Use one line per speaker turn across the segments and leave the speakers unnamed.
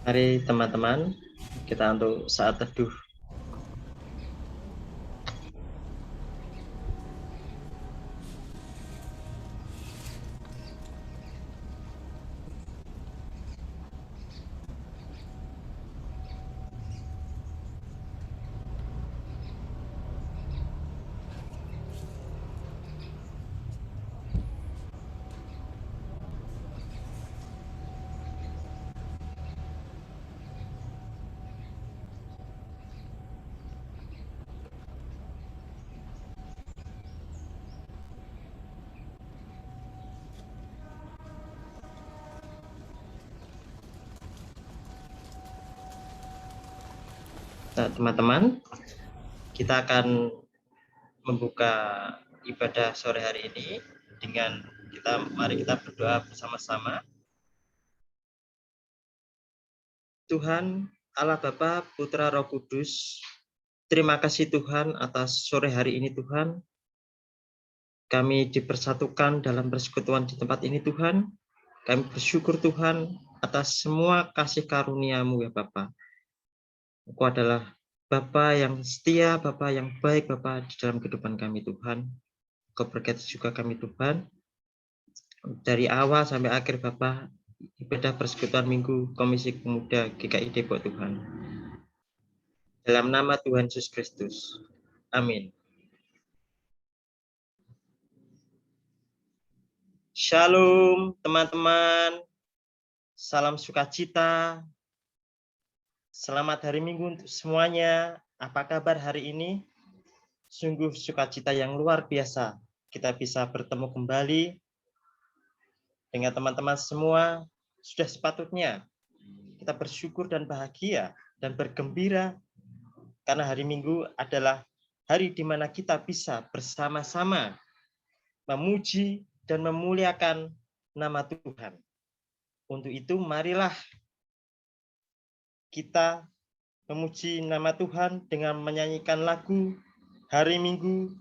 Mari teman-teman, kita untuk saat teduh. Nah, teman-teman, kita akan membuka ibadah sore hari ini dengan mari kita berdoa bersama-sama. Tuhan Allah Bapa, Putra, Roh Kudus, terima kasih Tuhan atas sore hari ini Tuhan. Kami dipersatukan dalam persekutuan di tempat ini Tuhan. Kami bersyukur Tuhan atas semua kasih karunia-Mu ya Bapa. Engkau adalah Bapa yang setia, Bapa yang baik, Bapa di dalam kehidupan kami Tuhan. Engkau berkati juga kami Tuhan. Dari awal sampai akhir Bapa, ibadah persekutuan Minggu Komisi Pemuda GKI Depok Tuhan. Dalam nama Tuhan Yesus Kristus. Amin. Shalom teman-teman. Salam sukacita. Selamat hari Minggu untuk semuanya. Apa kabar hari ini? Sungguh sukacita yang luar biasa. Kita bisa bertemu kembali dengan teman-teman semua. Sudah sepatutnya kita bersyukur dan bahagia dan bergembira karena hari Minggu adalah hari di mana kita bisa bersama-sama memuji dan memuliakan nama Tuhan. Untuk itu marilah kita memuji nama Tuhan dengan menyanyikan lagu Hari Minggu,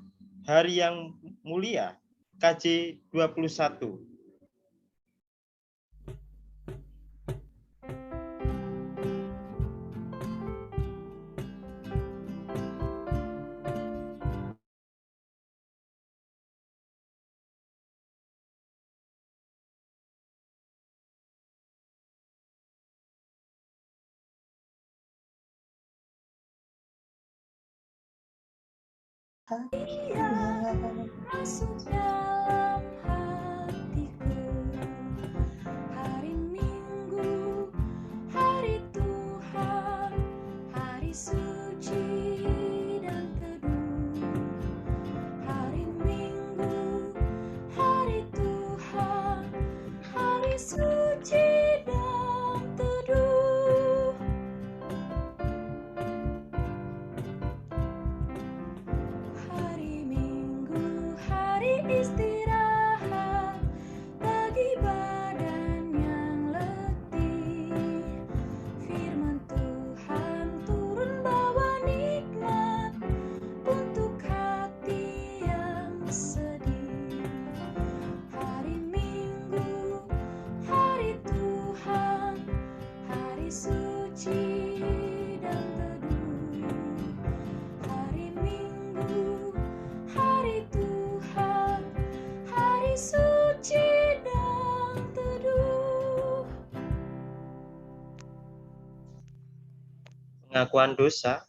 Hari yang Mulia, KJ 21.
Masuk dalam hatiku, hari Minggu, hari Tuhan, hari suci dan teduh. Hari Minggu, hari Tuhan, hari suci dan teduh. Hari Minggu, hari istirahat bagi badan yang letih. Firman Tuhan turun bawa nikmat untuk hati yang sedih. Hari Minggu, hari Tuhan, hari suci dan teduh. Hari Minggu, hari Tuhan, hari suci dan teduh.
Pengakuan dosa.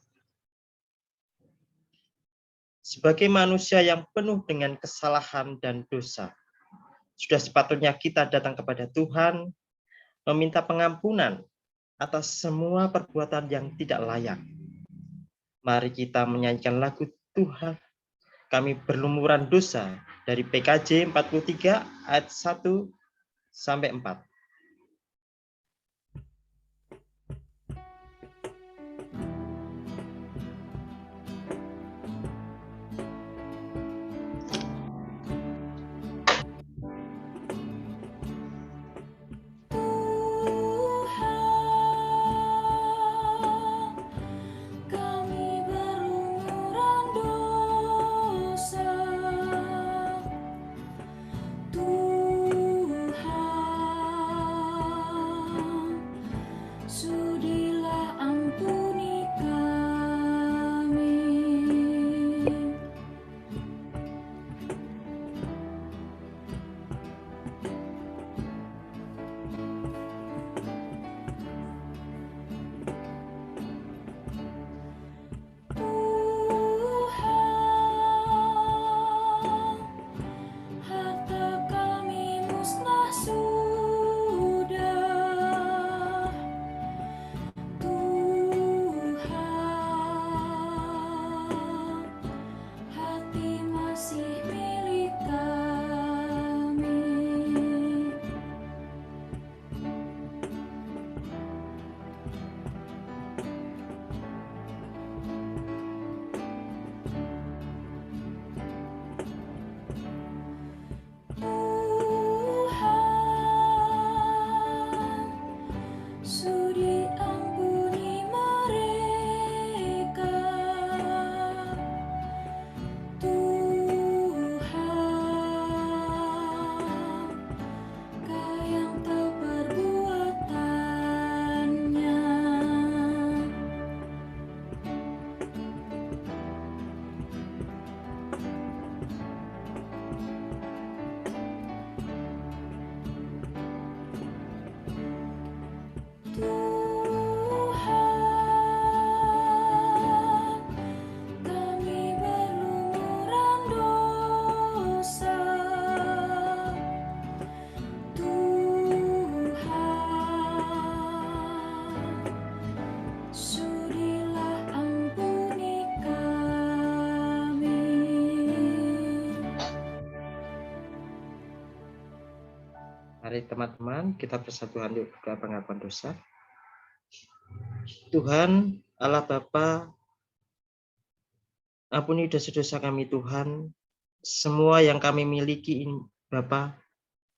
Sebagai manusia yang penuh dengan kesalahan dan dosa, sudah sepatutnya kita datang kepada Tuhan, meminta pengampunan atas semua perbuatan yang tidak layak. Mari kita menyanyikan lagu Tuhan, kami berlumuran dosa dari PKJ 43 ayat 1 sampai 4. Mari teman-teman kita bersatuan di doa pengakuan dosa. Tuhan Allah Bapa, ampuni dosa-dosa kami Tuhan. Semua yang kami miliki Bapa,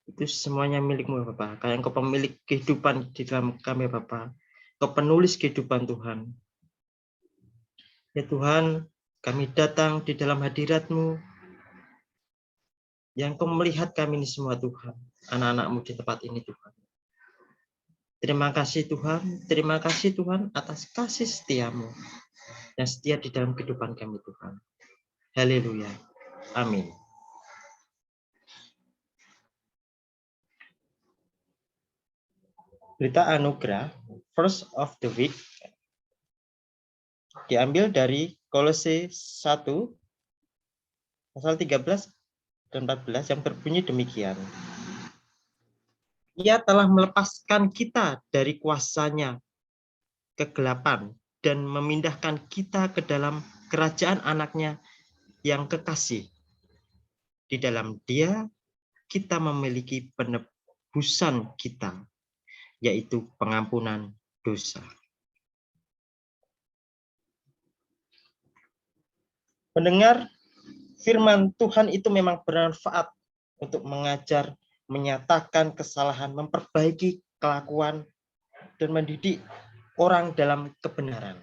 itu semuanya milik-Mu Bapa. Karena Engkau pemilik kehidupan di dalam kami Bapa. Engkau penulis kehidupan Tuhan. Ya Tuhan, kami datang di dalam hadirat-Mu yang Engkau melihat kami ini semua Tuhan. Anak-anak-Mu di tempat ini Tuhan. Terima kasih Tuhan atas kasih setia-Mu yang setia di dalam kehidupan kami Tuhan. Haleluya. Amin. Berita anugerah first of the week diambil dari Kolose 1 pasal 13 dan 14 yang berbunyi demikian. Ia telah melepaskan kita dari kuasanya kegelapan dan memindahkan kita ke dalam kerajaan anaknya yang kekasih. Di dalam Dia kita memiliki penebusan kita, yaitu pengampunan dosa. Mendengar firman Tuhan itu memang bermanfaat untuk mengajar, menyatakan kesalahan, memperbaiki kelakuan, dan mendidik orang dalam kebenaran.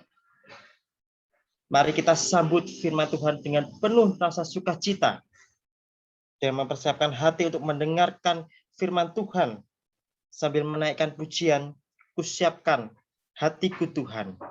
Mari kita sambut firman Tuhan dengan penuh rasa sukacita dan mempersiapkan hati untuk mendengarkan firman Tuhan sambil menaikkan pujian, kusiapkan hatiku Tuhan.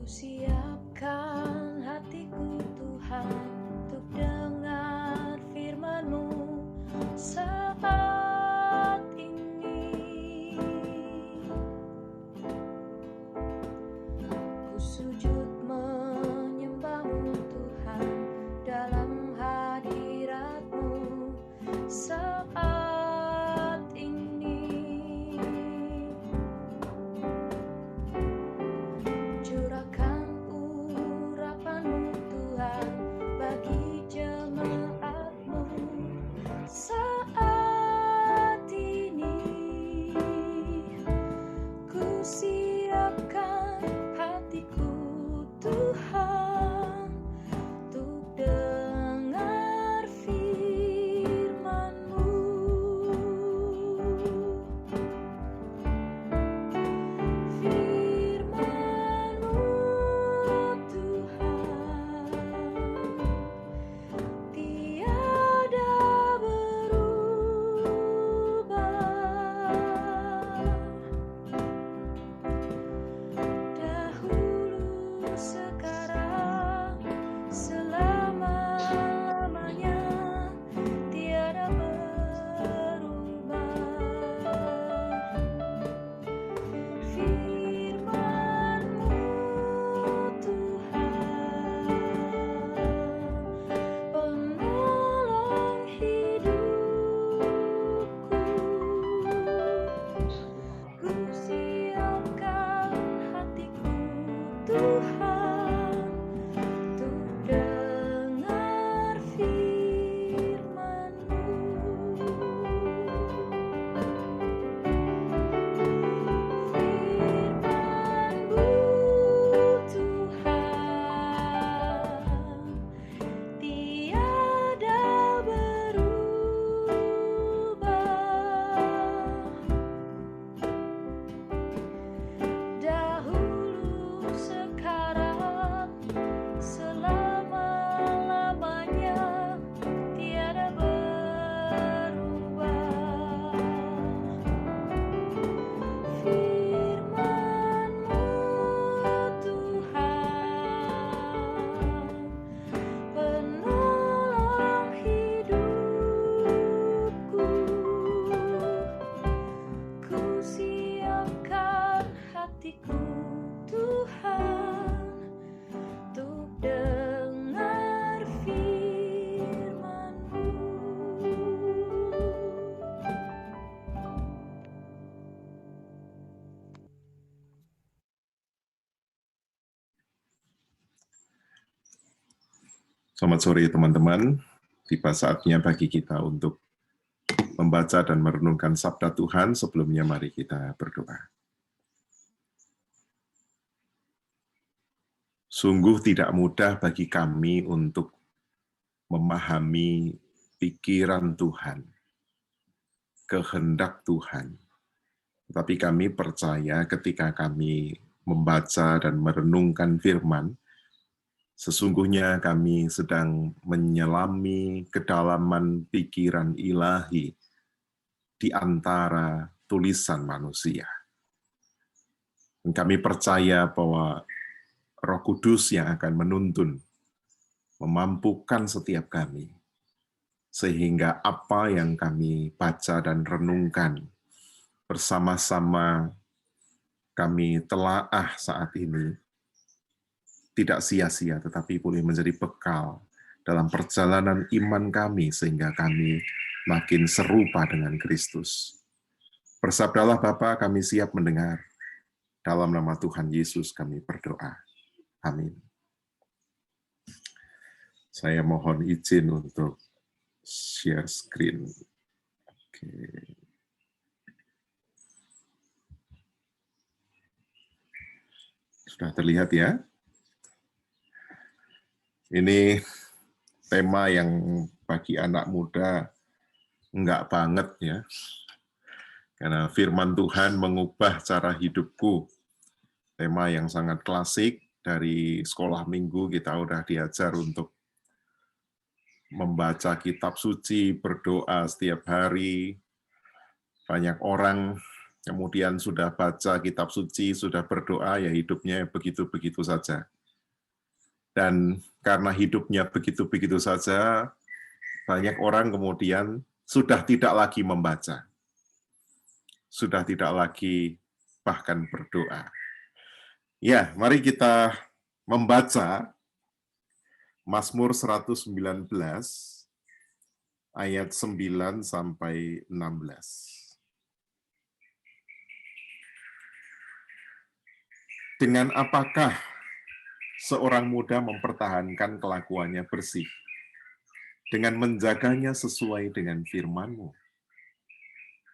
Siapkan hatiku Tuhan untuk dengar firman-Mu saat ini. Ku sujud menyembah-Mu Tuhan dalam hadirat-Mu saat ini. Curahkan urapan-Mu Tuhan bagi jemaat-Mu saat ini. Ku siapkan hatiku Tuhan untuk dengar firman-Mu. Firman-Mu Tuhan tiada berubah. Dahulu, sekarang, selama-lamanya tiada berubah. Firman-Mu Tuhan, penolong hidupku. Ku siapkan hatiku Tuhan untuk dengar firman-Mu. Firman-Mu Tuhan tiada berubah. Dahulu, sekarang, selama-lamanya tiada berubah. Firman-Mu Tuhan, penolong hidupku. Ku siapkan hatiku Tuhan untuk dengar firman-Mu.
Selamat sore teman-teman, tiba saatnya bagi kita untuk membaca dan merenungkan sabda Tuhan. Sebelumnya mari kita berdoa. Sungguh tidak mudah bagi kami untuk memahami pikiran Tuhan, kehendak Tuhan. Tetapi kami percaya ketika kami membaca dan merenungkan firman, sesungguhnya kami sedang menyelami kedalaman pikiran ilahi di antara tulisan manusia. Dan kami percaya bahwa Roh Kudus yang akan menuntun, memampukan setiap kami, sehingga apa yang kami baca dan renungkan bersama-sama kami telaah saat ini, tidak sia-sia, tetapi boleh menjadi bekal dalam perjalanan iman kami, sehingga kami makin serupa dengan Kristus. Bersabdalah Bapa, kami siap mendengar. Dalam nama Tuhan Yesus kami berdoa. Amin. Saya mohon izin untuk share screen. Oke. Sudah terlihat ya? Ini tema yang bagi anak muda enggak banget ya. Karena firman Tuhan mengubah cara hidupku. Tema yang sangat klasik, dari sekolah minggu kita udah diajar untuk membaca kitab suci, berdoa setiap hari. Banyak orang kemudian sudah baca kitab suci, sudah berdoa, ya hidupnya begitu-begitu saja. Dan karena hidupnya begitu-begitu saja, banyak orang kemudian sudah tidak lagi membaca. Sudah tidak lagi bahkan berdoa. Ya, mari kita membaca Mazmur 119 ayat 9 sampai 16. Dengan apakah seorang muda mempertahankan kelakuannya bersih? Dengan menjaganya sesuai dengan firman-Mu.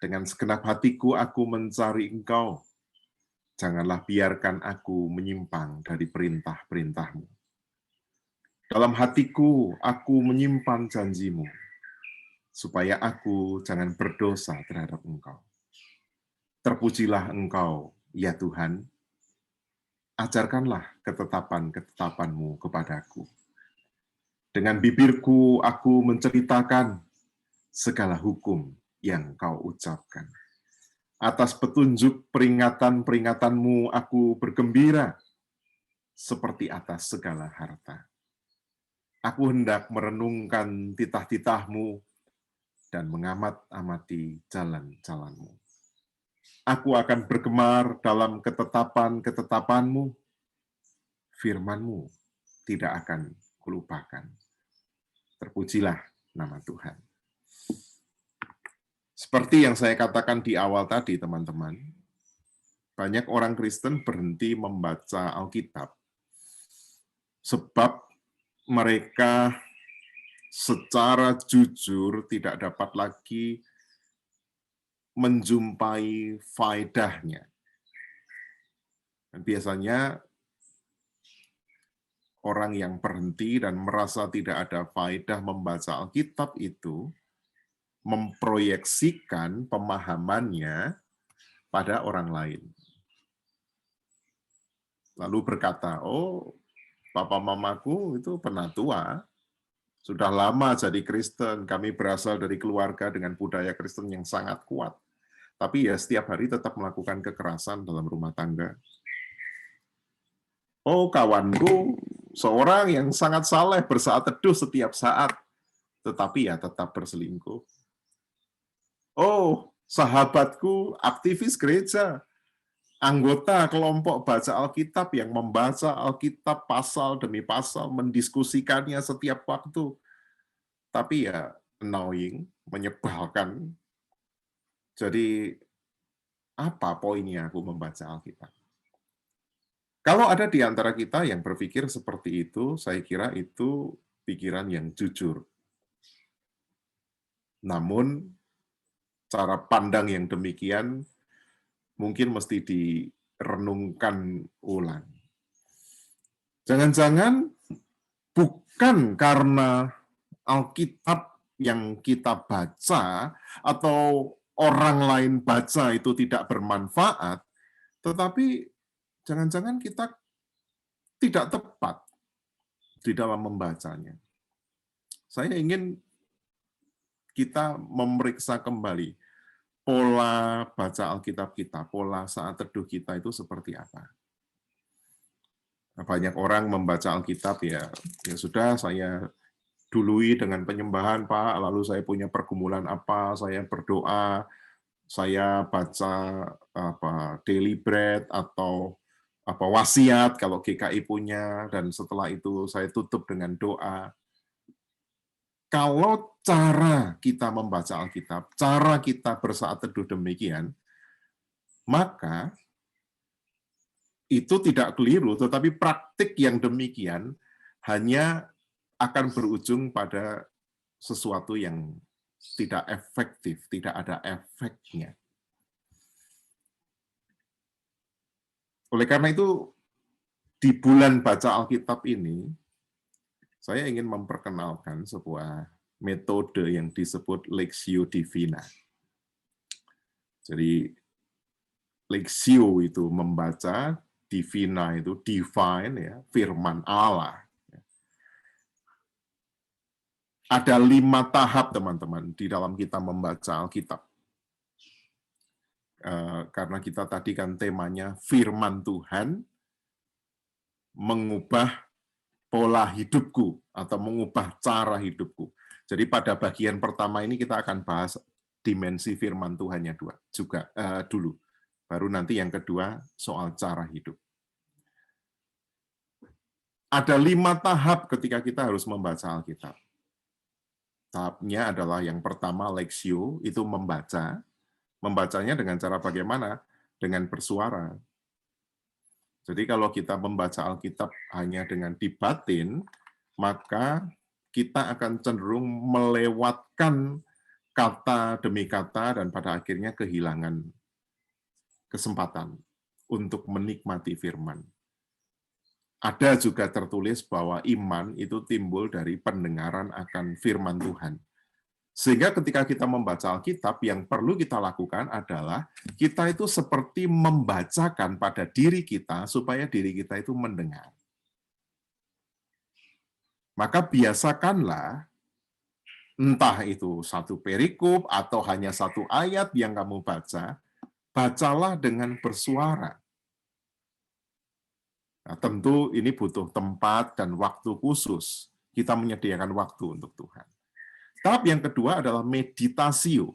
Dengan segenap hatiku aku mencari Engkau. Janganlah biarkan aku menyimpang dari perintah-perintah-Mu. Dalam hatiku aku menyimpan janji-Mu, supaya aku jangan berdosa terhadap Engkau. Terpujilah Engkau, ya Tuhan. Ajarkanlah ketetapan-ketetapan-Mu kepadaku. Dengan bibirku aku menceritakan segala hukum yang Kau ucapkan. Atas petunjuk peringatan-peringatan-Mu aku bergembira, seperti atas segala harta. Aku hendak merenungkan titah-titah-Mu dan mengamat-amati jalan-jalan-Mu. Aku akan bergemar dalam ketetapan-ketetapan-Mu. Firman-Mu tidak akan kulupakan. Terpujilah nama Tuhan. Seperti yang saya katakan di awal tadi, teman-teman, banyak orang Kristen berhenti membaca Alkitab sebab mereka secara jujur tidak dapat lagi menjumpai faedahnya. Dan biasanya orang yang berhenti dan merasa tidak ada faedah membaca Alkitab itu memproyeksikan pemahamannya pada orang lain. Lalu berkata, oh, papa mamaku itu penatua, sudah lama jadi Kristen, kami berasal dari keluarga dengan budaya Kristen yang sangat kuat. Tapi ya setiap hari tetap melakukan kekerasan dalam rumah tangga. Oh, kawanku, seorang yang sangat saleh bersaat teduh setiap saat, tetapi ya tetap berselingkuh. Oh, sahabatku aktivis gereja, anggota kelompok baca Alkitab yang membaca Alkitab pasal demi pasal, mendiskusikannya setiap waktu. Tapi ya annoying, menyebalkan. Jadi apa poinnya aku membaca Alkitab? Kalau ada di antara kita yang berpikir seperti itu, saya kira itu pikiran yang jujur. Namun, cara pandang yang demikian mungkin mesti direnungkan ulang. Jangan-jangan bukan karena Alkitab yang kita baca atau orang lain baca itu tidak bermanfaat, tetapi jangan-jangan kita tidak tepat di dalam membacanya. Saya ingin kita memeriksa kembali pola baca Alkitab kita, pola saat teduh kita itu seperti apa. Banyak orang membaca Alkitab ya sudah, saya dului dengan penyembahan Pak, lalu saya punya pergumulan apa, saya berdoa, saya baca daily bread atau wasiat kalau GKI punya, dan setelah itu saya tutup dengan doa. Kalau cara kita membaca Alkitab, cara kita bersaat teduh demikian, maka itu tidak keliru, tetapi praktik yang demikian hanya akan berujung pada sesuatu yang tidak efektif, tidak ada efeknya. Oleh karena itu, di bulan baca Alkitab ini, saya ingin memperkenalkan sebuah metode yang disebut Lectio Divina. Jadi, Lectio itu membaca, Divina itu divine, ya, firman Allah. Ada 5 tahap, teman-teman, di dalam kita membaca Alkitab. Karena kita tadi kan temanya firman Tuhan mengubah pola hidupku atau mengubah cara hidupku. Jadi pada bagian pertama ini kita akan bahas dimensi firman Tuhannya dulu. Baru nanti yang kedua soal cara hidup. Ada 5 tahap ketika kita harus membaca Alkitab. Tahapnya adalah yang pertama Lectio, itu membaca. Membacanya dengan cara bagaimana? Dengan bersuara. Jadi kalau kita membaca Alkitab hanya dengan di batin, maka kita akan cenderung melewatkan kata demi kata dan pada akhirnya kehilangan kesempatan untuk menikmati firman. Ada juga tertulis bahwa iman itu timbul dari pendengaran akan firman Tuhan. Sehingga ketika kita membaca Alkitab, yang perlu kita lakukan adalah kita itu seperti membacakan pada diri kita supaya diri kita itu mendengar. Maka biasakanlah, entah itu satu perikop atau hanya satu ayat yang kamu baca, bacalah dengan bersuara. Nah, tentu ini butuh tempat dan waktu khusus. Kita menyediakan waktu untuk Tuhan. Tahap yang kedua adalah meditasio.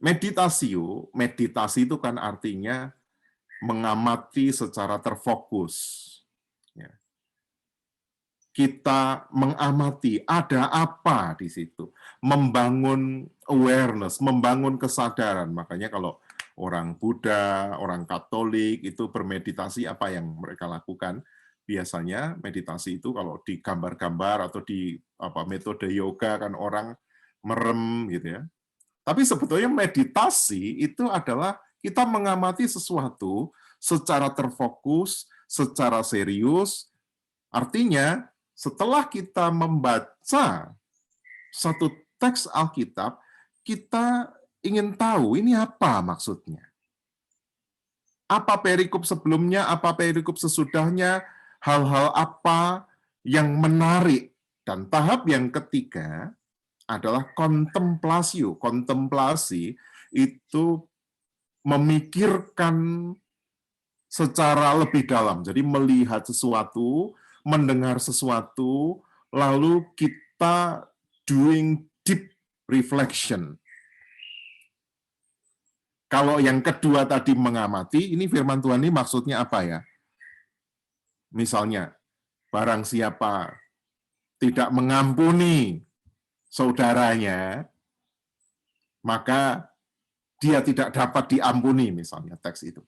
Meditasi itu kan artinya mengamati secara terfokus. Kita mengamati ada apa di situ. Membangun awareness, membangun kesadaran. Makanya kalau orang Buddha, orang Katolik itu bermeditasi, apa yang mereka lakukan? Biasanya meditasi itu kalau di gambar-gambar atau di metode yoga kan orang merem gitu ya. Tapi sebetulnya meditasi itu adalah kita mengamati sesuatu secara terfokus, secara serius. Artinya setelah kita membaca satu teks Alkitab, kita ingin tahu ini apa maksudnya. Apa perikop sebelumnya, apa perikop sesudahnya, hal-hal apa yang menarik. Dan tahap yang ketiga adalah kontemplasio. Kontemplasi itu memikirkan secara lebih dalam. Jadi melihat sesuatu, mendengar sesuatu, lalu kita doing deep reflection. Kalau yang kedua tadi mengamati, ini firman Tuhan ini maksudnya apa ya? Misalnya, barang siapa tidak mengampuni saudaranya, maka dia tidak dapat diampuni, misalnya teks itu.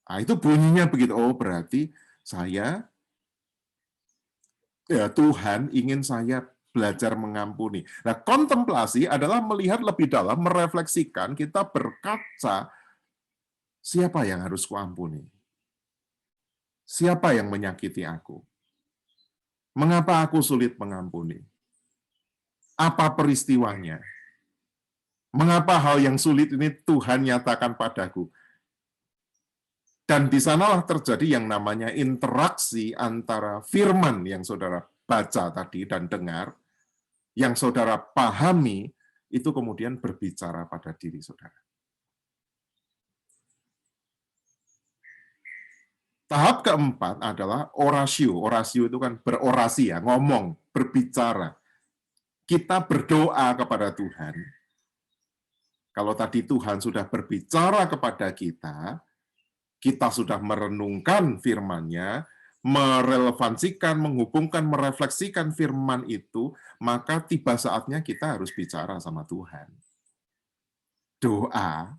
Nah, itu bunyinya begitu. Oh, berarti saya Ya, Tuhan ingin saya belajar mengampuni. Nah, kontemplasi adalah melihat lebih dalam, merefleksikan, kita berkaca, siapa yang harus kuampuni? Siapa yang menyakiti aku? Mengapa aku sulit mengampuni? Apa peristiwanya? Mengapa hal yang sulit ini Tuhan nyatakan padaku? Dan di sanalah terjadi yang namanya interaksi antara firman yang saudara baca tadi dan dengar, yang saudara pahami, itu kemudian berbicara pada diri saudara. Tahap keempat adalah orasio. Orasio itu kan berorasi ya, ngomong, berbicara. Kita berdoa kepada Tuhan. Kalau tadi Tuhan sudah berbicara kepada kita sudah merenungkan firman-Nya, merelevansikan, menghubungkan, merefleksikan firman itu, maka tiba saatnya kita harus bicara sama Tuhan. Doa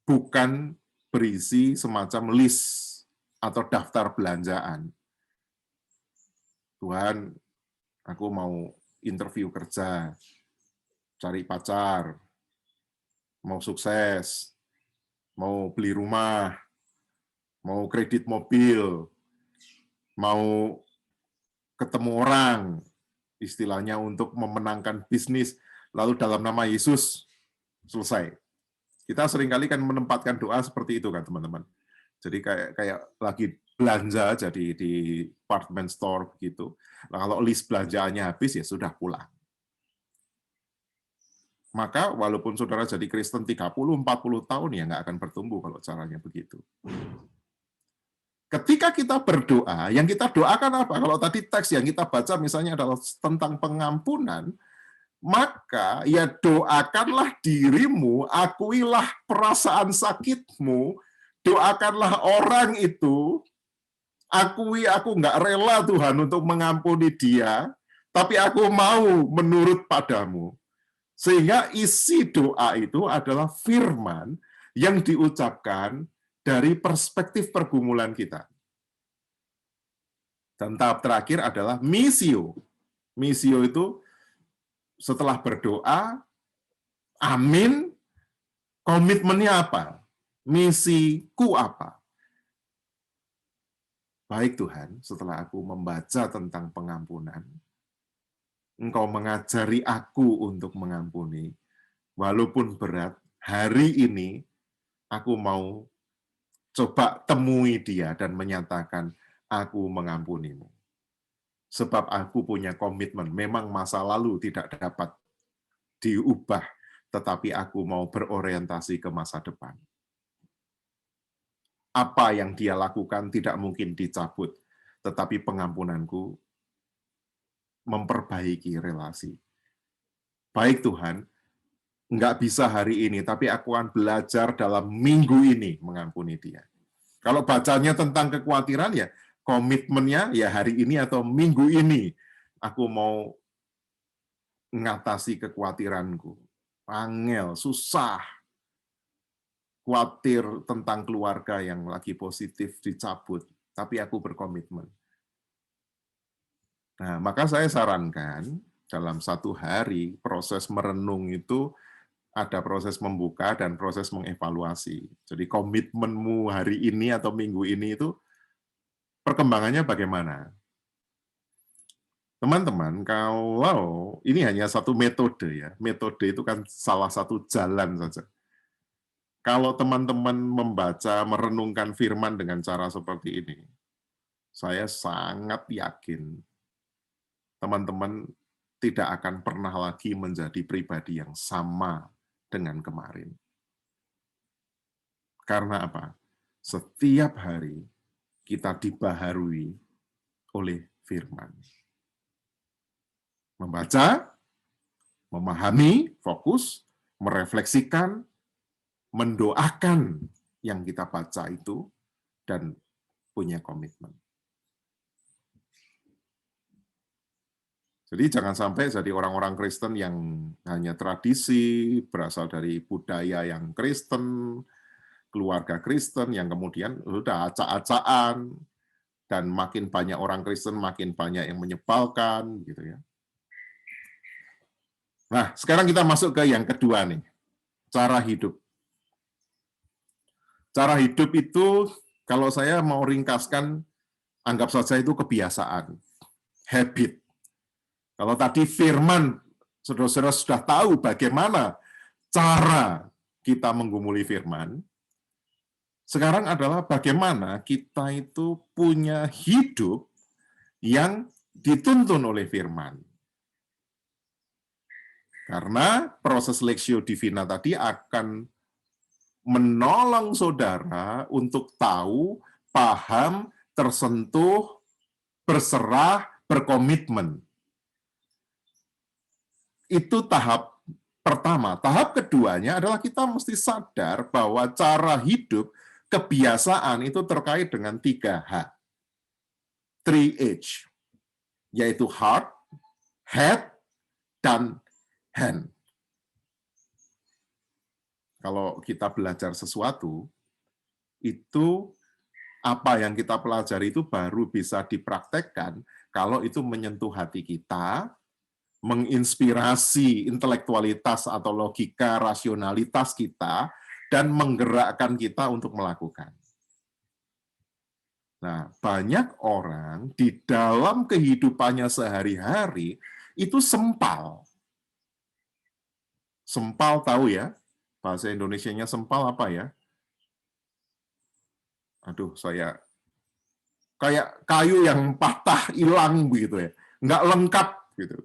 bukan berisi semacam list atau daftar belanjaan. Tuhan, aku mau interview kerja, cari pacar, mau sukses, mau beli rumah, mau kredit mobil, mau ketemu orang, istilahnya untuk memenangkan bisnis, lalu dalam nama Yesus, selesai. Kita seringkali kan menempatkan doa seperti itu kan teman-teman. Jadi kayak lagi belanja aja di department store begitu. Nah, kalau list belanjaannya habis ya sudah pulang. Maka walaupun saudara jadi Kristen 30-40 tahun ya nggak akan bertumbuh kalau caranya begitu. Ketika kita berdoa, yang kita doakan apa? Kalau tadi teks yang kita baca misalnya adalah tentang pengampunan, maka ya doakanlah dirimu, akuilah perasaan sakitmu, doakanlah orang itu, akui aku nggak rela Tuhan untuk mengampuni dia, tapi aku mau menurut padamu. Sehingga isi doa itu adalah firman yang diucapkan dari perspektif pergumulan kita. Dan tahap terakhir adalah misio. Misio itu setelah berdoa, amin, komitmennya apa? Misiku apa? Baik Tuhan, setelah aku membaca tentang pengampunan, Engkau mengajari aku untuk mengampuni. Walaupun berat, hari ini aku mau coba temui dia dan menyatakan, aku mengampunimu. Sebab aku punya komitmen, memang masa lalu tidak dapat diubah, tetapi aku mau berorientasi ke masa depan. Apa yang dia lakukan tidak mungkin dicabut, tetapi pengampunanku memperbaiki relasi. Baik Tuhan, nggak bisa hari ini, tapi aku akan belajar dalam minggu ini mengampuni dia. Kalau bacanya tentang kekhawatiran, ya komitmennya ya hari ini atau minggu ini, aku mau mengatasi kekhawatiranku. Angel, susah, khawatir tentang keluarga yang lagi positif dicabut, tapi aku berkomitmen. Nah, maka saya sarankan dalam satu hari proses merenung itu ada proses membuka dan proses mengevaluasi. Jadi komitmenmu hari ini atau minggu ini itu perkembangannya bagaimana? Teman-teman, kalau ini hanya satu metode ya, metode itu kan salah satu jalan saja. Kalau teman-teman membaca, merenungkan firman dengan cara seperti ini, saya sangat yakin teman-teman tidak akan pernah lagi menjadi pribadi yang sama dengan kemarin. Karena apa? Setiap hari kita dibaharui oleh firman. Membaca, memahami, fokus, merefleksikan, mendoakan yang kita baca itu, dan punya komitmen. Jadi jangan sampai jadi orang-orang Kristen yang hanya tradisi, berasal dari budaya yang Kristen, keluarga Kristen, yang kemudian sudah acak-acakan, Dan makin banyak orang Kristen, makin banyak yang menyebalkan, gitu ya. Nah, sekarang kita masuk ke yang kedua nih, cara hidup. Cara hidup itu, kalau saya mau ringkaskan, anggap saja itu kebiasaan, habit. Kalau tadi firman, saudara-saudara sudah tahu bagaimana cara kita menggumuli firman, sekarang adalah bagaimana kita itu punya hidup yang dituntun oleh firman. Karena proses Lectio Divina tadi akan menolong saudara untuk tahu, paham, tersentuh, berserah, berkomitmen. Itu tahap pertama. Tahap keduanya adalah kita mesti sadar bahwa cara hidup, kebiasaan itu terkait dengan 3H. 3H, yaitu heart, head, dan hand. Kalau kita belajar sesuatu, itu apa yang kita pelajari itu baru bisa dipraktekkan kalau itu menyentuh hati kita, menginspirasi intelektualitas atau logika, rasionalitas kita, dan menggerakkan kita untuk melakukan. Nah, banyak orang di dalam kehidupannya sehari-hari itu sempal. Sempal tahu ya? Bahasa Indonesianya sempal apa ya? Aduh, saya kayak kayu yang patah, hilang begitu ya. Nggak lengkap gitu.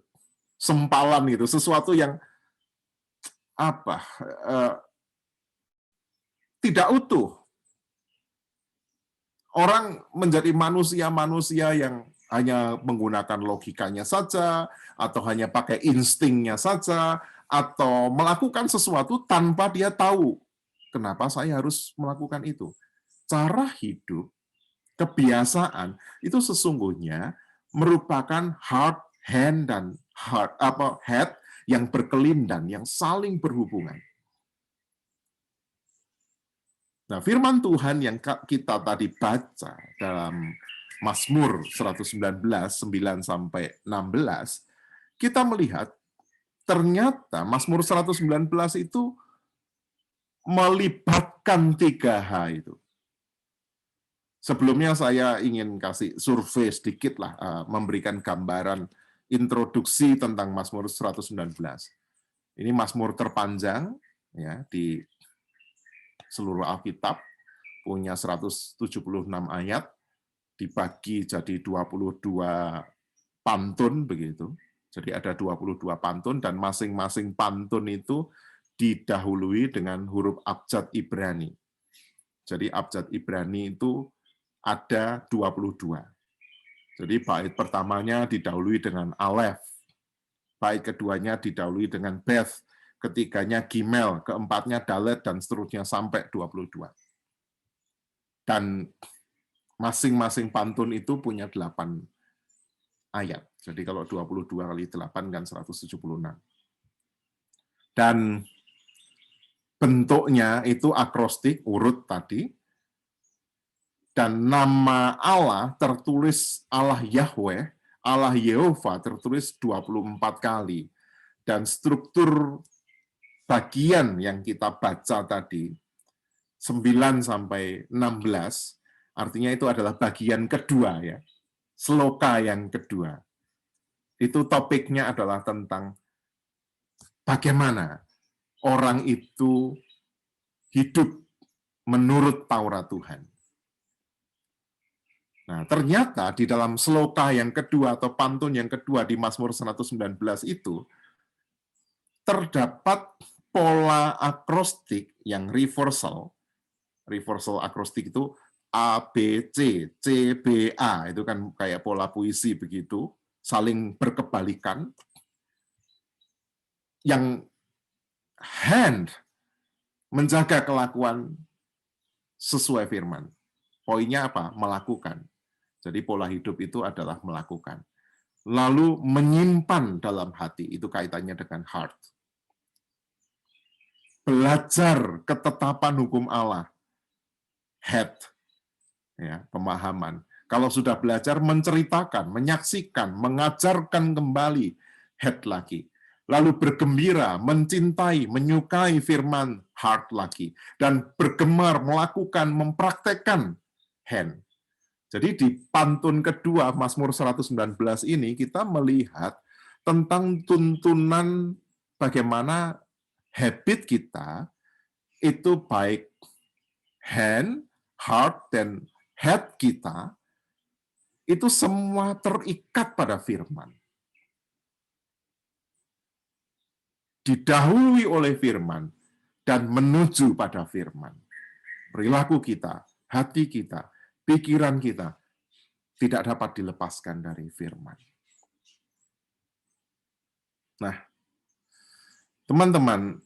Sempalan itu, sesuatu yang apa? Tidak utuh. Orang menjadi manusia-manusia yang hanya menggunakan logikanya saja, atau hanya pakai instingnya saja, atau melakukan sesuatu tanpa dia tahu kenapa saya harus melakukan itu. Cara hidup, kebiasaan itu sesungguhnya merupakan heart, hand, dan head yang berkelindan, yang saling berhubungan. Nah, firman Tuhan yang kita tadi baca dalam Mazmur 119, 9-16, kita melihat ternyata Mazmur 119 itu melibatkan 3H itu. Sebelumnya saya ingin kasih survei sedikit lah, memberikan gambaran introduksi tentang Mazmur 119. Ini Mazmur terpanjang ya di seluruh Alkitab, punya 176 ayat, dibagi jadi 22 pantun begitu. Jadi ada 22 pantun dan masing-masing pantun itu didahului dengan huruf abjad Ibrani. Jadi abjad Ibrani itu ada 22. Jadi bait pertamanya didahului dengan Alef, bait keduanya didahului dengan Beth, ketiganya Gimel, keempatnya Dalet, dan seterusnya sampai 22. Dan masing-masing pantun itu punya 8 ayat. Jadi kalau 22 kali 8 kan 176. Dan bentuknya itu akrostik, urut tadi. Dan nama Allah tertulis Allah Yahweh, Allah Yehova tertulis 24 kali. Dan struktur bagian yang kita baca tadi, 9-16, artinya itu adalah bagian kedua ya. Sloka yang kedua. Itu topiknya adalah tentang bagaimana orang itu hidup menurut Taurat Tuhan. Nah, ternyata di dalam sloka yang kedua atau pantun yang kedua di Mazmur 119 itu terdapat pola akrostik yang reversal. Reversal akrostik itu A, B, C, C, B, A. Itu kan kayak pola puisi begitu, saling berkebalikan. Yang hand menjaga kelakuan sesuai firman. Poinnya apa? Melakukan. Jadi pola hidup itu adalah melakukan. Lalu menyimpan dalam hati, itu kaitannya dengan heart. Belajar ketetapan hukum Allah, head, ya, pemahaman. Kalau sudah belajar, menceritakan, menyaksikan, mengajarkan kembali head lagi. Lalu bergembira, mencintai, menyukai firman heart lagi. Dan bergemar, melakukan, mempraktekkan hand. Jadi di pantun kedua, Mazmur 119 ini, kita melihat tentang tuntunan bagaimana habit kita itu baik hand, heart, dan head kita, itu semua terikat pada firman. Didahului oleh firman, dan menuju pada firman. Perilaku kita, hati kita, pikiran kita, tidak dapat dilepaskan dari firman. Nah, teman-teman,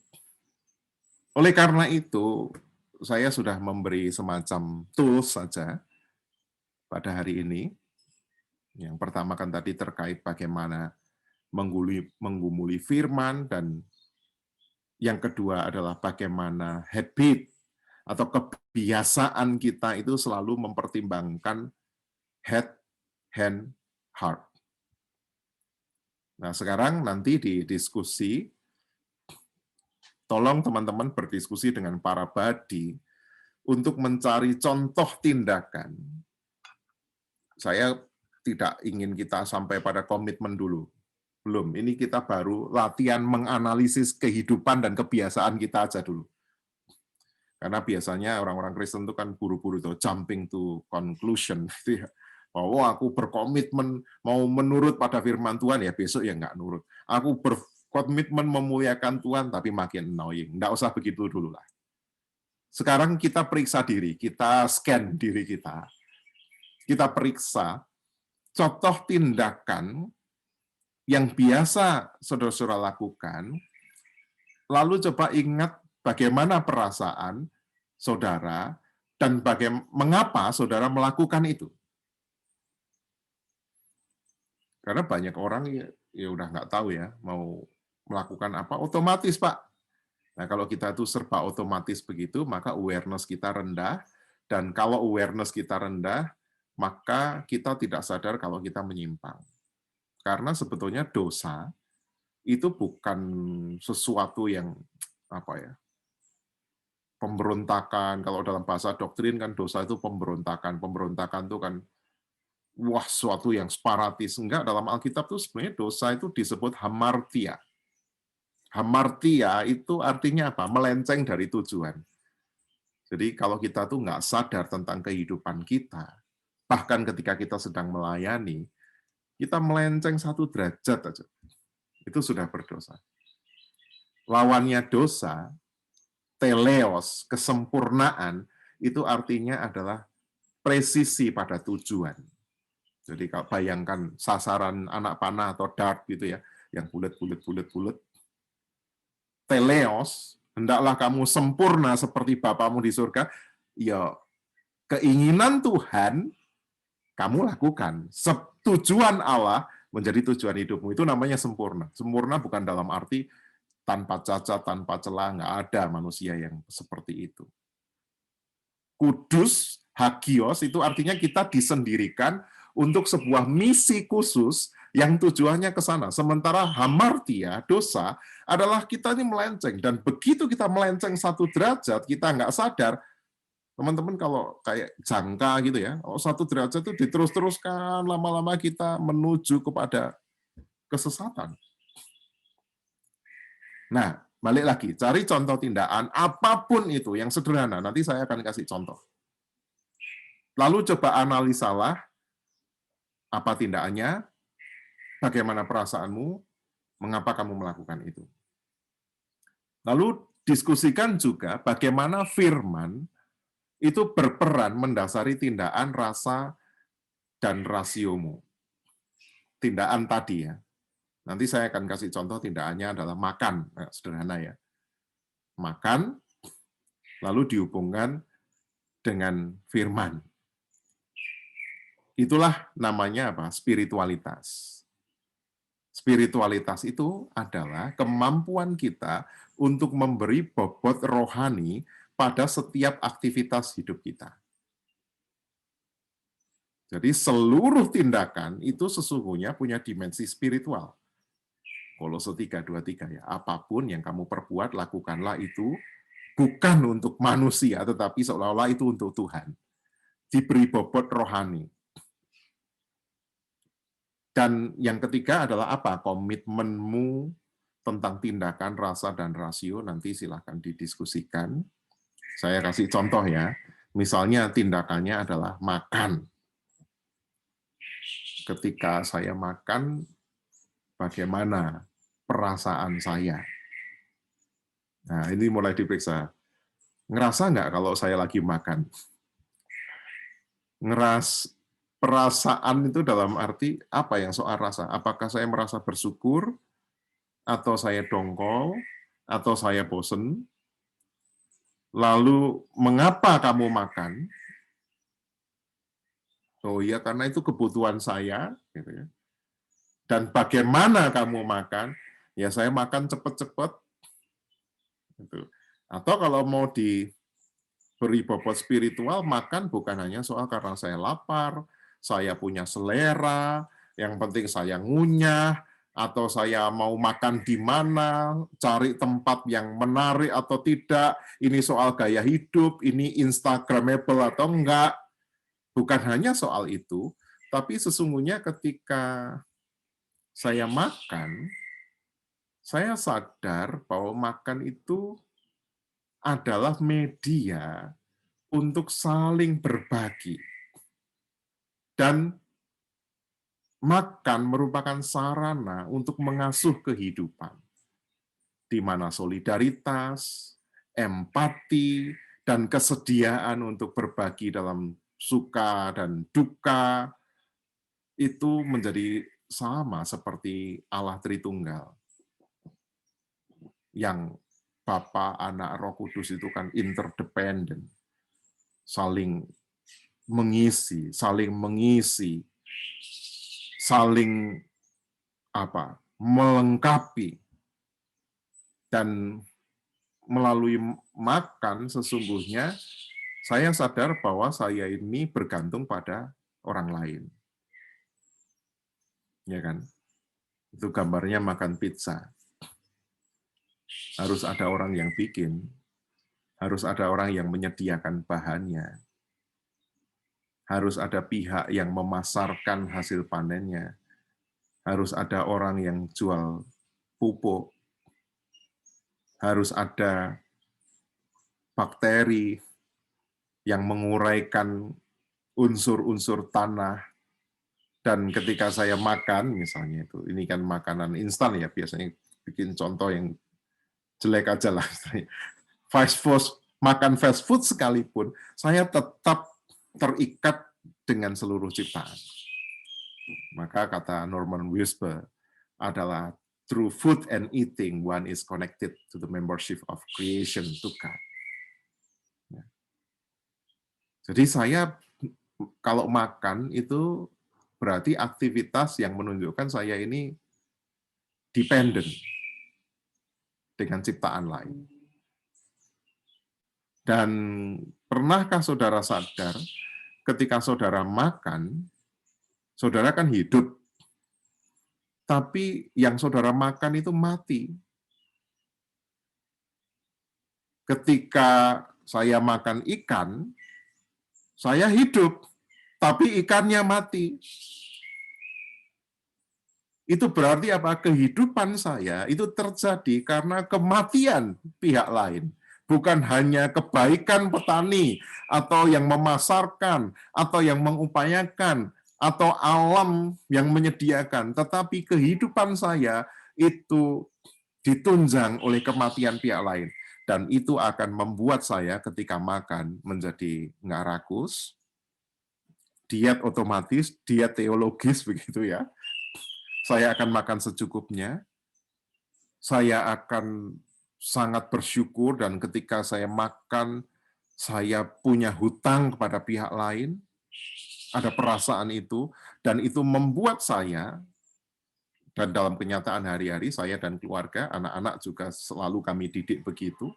oleh karena itu, saya sudah memberi semacam tools saja pada hari ini. Yang pertama kan tadi terkait bagaimana menggumuli firman, dan yang kedua adalah bagaimana habit atau kebiasaan kita itu selalu mempertimbangkan head, hand, heart. Nah, sekarang nanti di diskusi, tolong teman-teman berdiskusi dengan para badi untuk mencari contoh tindakan. Saya tidak ingin kita sampai pada komitmen dulu. Belum, ini kita baru latihan menganalisis kehidupan dan kebiasaan kita aja dulu. Karena biasanya orang-orang Kristen itu kan buru-buru tuh jumping to conclusion gitu ya. Bahwa aku berkomitmen mau menurut pada firman Tuhan, ya besok ya nggak nurut. Aku berkomitmen memuliakan Tuhan, tapi makin annoying. Nggak usah begitu dulu lah. Sekarang kita periksa diri, kita scan diri kita. Kita periksa contoh tindakan yang biasa saudara-saudara lakukan, lalu coba ingat bagaimana perasaan saudara, dan mengapa saudara melakukan itu. Karena banyak orang ya udah nggak tahu ya mau melakukan apa, otomatis Pak. Nah kalau kita tuh serba otomatis begitu, maka awareness kita rendah, dan kalau awareness kita rendah, maka kita tidak sadar kalau kita menyimpang. Karena sebetulnya dosa itu bukan sesuatu yang apa ya, pemberontakan. Kalau dalam bahasa doktrin kan dosa itu pemberontakan. Pemberontakan itu kan wah, suatu yang separatis. Enggak, dalam Alkitab itu sebenarnya dosa itu disebut hamartia. Hamartia itu artinya apa? Melenceng dari tujuan. Jadi kalau kita tuh nggak sadar tentang kehidupan kita, bahkan ketika kita sedang melayani, kita melenceng 1 derajat aja. Itu sudah berdosa. Lawannya dosa, teleos, kesempurnaan, itu artinya adalah presisi pada tujuan. Jadi kalau bayangkan sasaran anak panah atau dart gitu ya, yang bulat. Teleos, hendaklah kamu sempurna seperti Bapamu di surga. Ya, keinginan Tuhan kamu lakukan. Tujuan Allah menjadi tujuan hidupmu. Itu namanya sempurna. Sempurna bukan dalam arti tanpa cacat, tanpa celah, nggak ada manusia yang seperti itu. Kudus, hagios, itu artinya kita disendirikan untuk sebuah misi khusus yang tujuannya ke sana. Sementara hamartia, dosa, adalah kita ini melenceng. Dan begitu kita melenceng 1 derajat, kita nggak sadar, teman-teman kalau kayak jangka gitu ya, 1 derajat itu diterus-teruskan, lama-lama kita menuju kepada kesesatan. Nah, balik lagi, cari contoh tindakan, apapun itu, yang sederhana, nanti saya akan kasih contoh. Lalu coba analisalah, apa tindakannya, bagaimana perasaanmu, mengapa kamu melakukan itu. Lalu diskusikan juga bagaimana firman itu berperan mendasari tindakan, rasa, dan rasiomu. Tindakan tadi ya. Nanti saya akan kasih contoh tindakannya adalah makan. Nah, sederhana ya. Makan, lalu dihubungkan dengan firman. Itulah namanya apa? Spiritualitas. Spiritualitas itu adalah kemampuan kita untuk memberi bobot rohani pada setiap aktivitas hidup kita. Jadi seluruh tindakan itu sesungguhnya punya dimensi spiritual. Kolose 3:23 ya. Apapun yang kamu perbuat, lakukanlah itu bukan untuk manusia, tetapi seolah-olah itu untuk Tuhan. Diberi bobot rohani. Dan yang ketiga adalah apa? Komitmenmu tentang tindakan, rasa, dan rasio, nanti silahkan didiskusikan. Saya kasih contoh ya. Misalnya tindakannya adalah makan. Ketika saya makan, bagaimana perasaan saya? Nah, ini mulai diperiksa. Ngerasa nggak kalau saya lagi makan? Perasaan itu dalam arti apa yang soal rasa? Apakah saya merasa bersyukur, atau saya dongkol, atau saya bosen? Lalu, mengapa kamu makan? Oh iya, karena itu kebutuhan saya. Gitu ya. Dan bagaimana kamu makan? Ya saya makan cepat-cepat. Gitu. Atau kalau mau diberi bobot spiritual, makan bukan hanya soal karena saya lapar, saya punya selera, yang penting saya ngunyah, atau saya mau makan di mana, cari tempat yang menarik atau tidak, ini soal gaya hidup, ini Instagramable atau enggak. Bukan hanya soal itu, tapi sesungguhnya ketika saya makan, saya sadar bahwa makan itu adalah media untuk saling berbagi. Dan makan merupakan sarana untuk mengasuh kehidupan, di mana solidaritas, empati, dan kesediaan untuk berbagi dalam suka dan duka itu menjadi sama seperti Allah Tritunggal. Yang Bapa, Anak, Roh Kudus itu kan interdependent, saling mengisi, saling melengkapi. Dan melalui makan sesungguhnya saya sadar bahwa saya ini bergantung pada orang lain. Ya kan? Itu gambarnya makan pizza. Harus ada orang yang bikin, harus ada orang yang menyediakan bahannya, harus ada pihak yang memasarkan hasil panennya, harus ada orang yang jual pupuk, harus ada bakteri yang menguraikan unsur-unsur tanah. Dan ketika saya makan, misalnya itu, ini kan makanan instan ya, biasanya bikin contoh yang jelek aja lah. Makan fast food sekalipun, saya tetap terikat dengan seluruh ciptaan. Maka kata Norman Wiesbe adalah through food and eating, one is connected to the membership of creation to God. Jadi saya kalau makan itu berarti aktivitas yang menunjukkan saya ini dependent dengan ciptaan lain. Dan pernahkah saudara sadar ketika saudara makan, saudara kan hidup, tapi yang saudara makan itu mati. Ketika saya makan ikan, saya hidup, tapi ikannya mati. Itu berarti apa? Kehidupan saya itu terjadi karena kematian pihak lain. Bukan hanya kebaikan petani, atau yang memasarkan, atau yang mengupayakan, atau alam yang menyediakan. Tetapi kehidupan saya itu ditunjang oleh kematian pihak lain. Dan itu akan membuat saya ketika makan menjadi nggak rakus, diet otomatis, diet teologis begitu ya. Saya akan makan secukupnya, saya akan sangat bersyukur, dan ketika saya makan, saya punya hutang kepada pihak lain, ada perasaan itu, dan itu membuat saya, dan dalam kenyataan hari-hari, saya dan keluarga, anak-anak juga selalu kami didik begitu,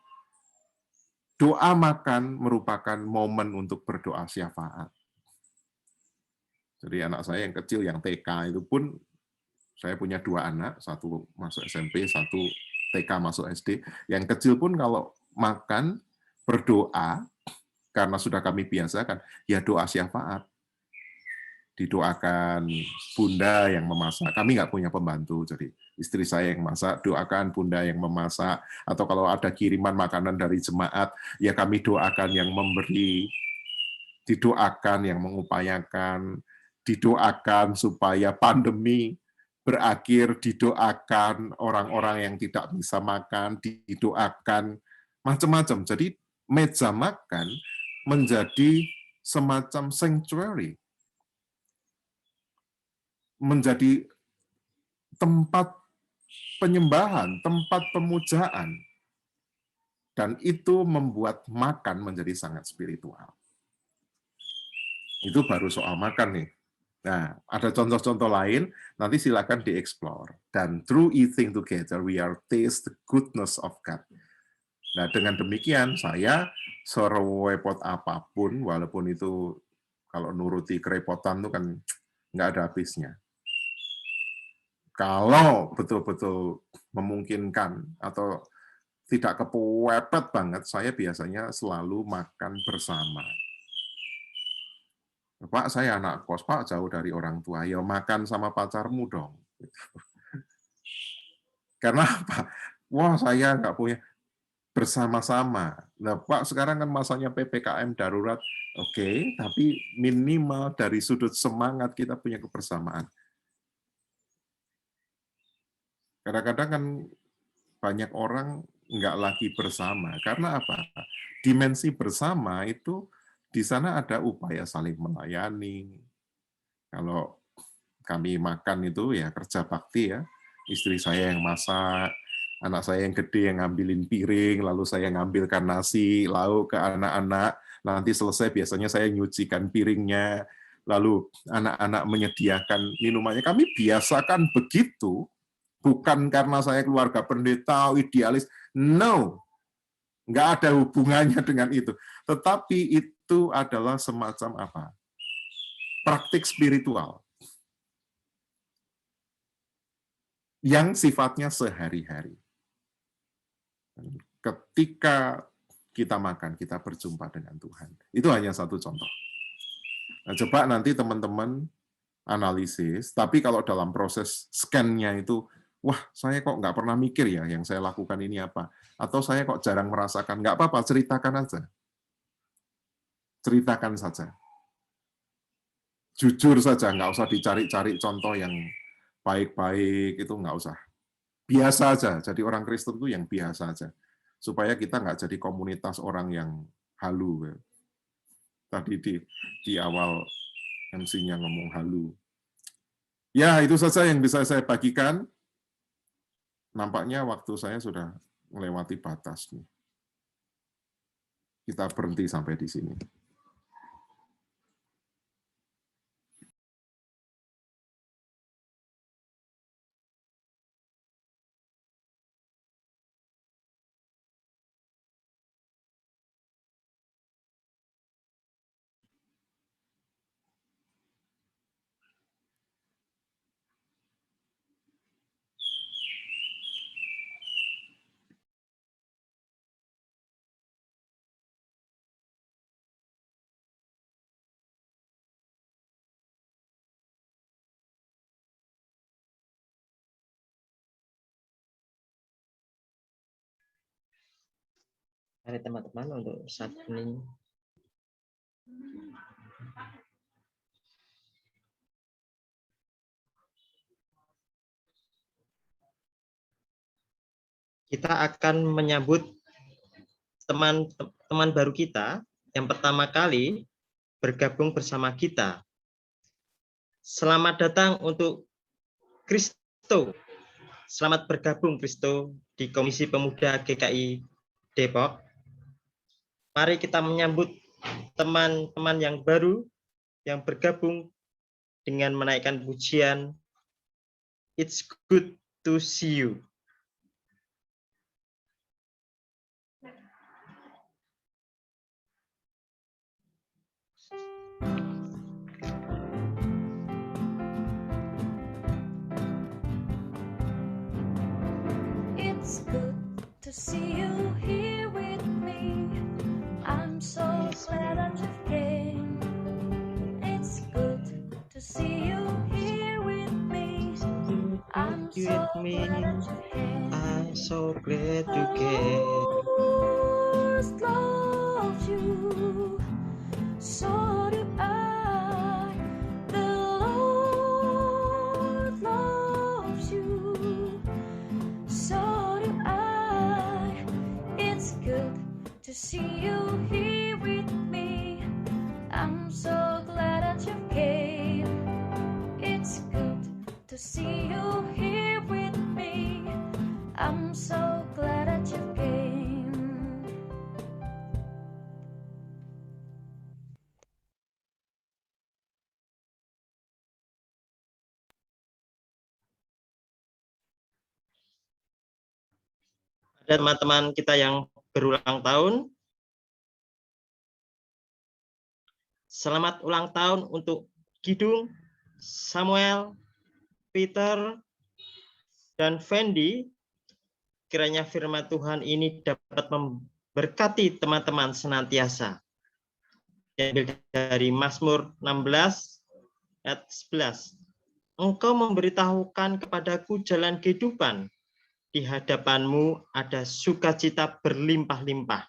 doa makan merupakan momen untuk berdoa syafaat. Jadi anak saya yang kecil, yang TK itu pun, saya punya 2 anak, satu masuk SMP, satu TK masuk SD. Yang kecil pun kalau makan, berdoa, karena sudah kami biasakan, ya doa syafaat. Didoakan bunda yang memasak. Kami nggak punya pembantu, jadi istri saya yang masak, doakan bunda yang memasak. Atau kalau ada kiriman makanan dari jemaat, ya kami doakan yang memberi, didoakan yang mengupayakan, didoakan supaya pandemi berakhir, didoakan orang-orang yang tidak bisa makan, didoakan macam-macam. Jadi meja makan menjadi semacam sanctuary, menjadi tempat penyembahan, tempat pemujaan. Dan itu membuat makan menjadi sangat spiritual. Itu baru soal makan nih. Nah, ada contoh-contoh lain, nanti silakan dieksplor. Dan through eating together, we are taste the goodness of God. Nah, dengan demikian, saya serepot apapun, walaupun itu kalau nuruti kerepotan itu kan nggak ada habisnya. Kalau betul-betul memungkinkan atau tidak kepepet banget, saya biasanya selalu makan bersama. Pak, saya anak kos, Pak, jauh dari orang tua. Ya makan sama pacarmu dong. Karena apa? Wah, saya nggak punya bersama-sama. Nah, Pak, sekarang kan masanya PPKM darurat. Oke, tapi minimal dari sudut semangat kita punya kebersamaan. Kadang-kadang kan banyak orang nggak lagi bersama. Karena apa? Dimensi bersama itu di sana ada upaya saling melayani. Kalau kami makan itu ya kerja bakti ya. Istri saya yang masak, anak saya yang gede yang ngambilin piring, lalu saya ngambilkan nasi, lauk ke anak-anak. Nanti selesai biasanya saya nyucikan piringnya, lalu anak-anak menyediakan minumannya. Kami biasakan begitu, bukan karena saya keluarga pendeta, idealis. No, nggak ada hubungannya dengan itu. Tetapi itu adalah semacam apa? Praktik spiritual yang sifatnya sehari-hari. Ketika kita makan, kita berjumpa dengan Tuhan. Itu hanya satu contoh. Nah, coba nanti teman-teman analisis, tapi kalau dalam proses scan-nya itu, wah, saya kok nggak pernah mikir ya yang saya lakukan ini apa. Atau saya kok jarang merasakan, nggak apa-apa, ceritakan aja. Ceritakan saja. Jujur saja, nggak usah dicari-cari contoh yang baik-baik, itu nggak usah. Biasa aja, jadi orang Kristen itu yang biasa aja. Supaya kita nggak jadi komunitas orang yang halu. Tadi di awal MC-nya ngomong halu. Ya, itu saja yang bisa saya bagikan. Nampaknya waktu saya sudah melewati batas nih. Kita berhenti sampai di sini.
Mari teman-teman untuk saat ini kita akan menyambut teman-teman baru kita yang pertama kali bergabung bersama kita. Selamat datang untuk Kristo. Selamat bergabung Kristo di Komisi Pemuda GKI Depok. Mari kita menyambut teman-teman yang baru yang bergabung dengan menaikkan pujian It's good to see you.
to see you here with me. I'm so glad that you came. It's good to see you here with me. I'm so glad that you came.
I'm so glad you came.
Lord loves you, so do I. The Lord loves you, so do I. It's good to see you here with me. I'm so glad that you came. It's good to see you here with me. I'm so glad that you came.
Ada teman-teman kita yang berulang tahun. Selamat ulang tahun untuk Kidung, Samuel, Peter, dan Fendi. Kiranya firman Tuhan ini dapat memberkati teman-teman senantiasa. Diambil dari Mazmur 16 ayat 11. Engkau memberitahukan kepadaku jalan kehidupan. Di hadapanmu ada sukacita berlimpah-limpah.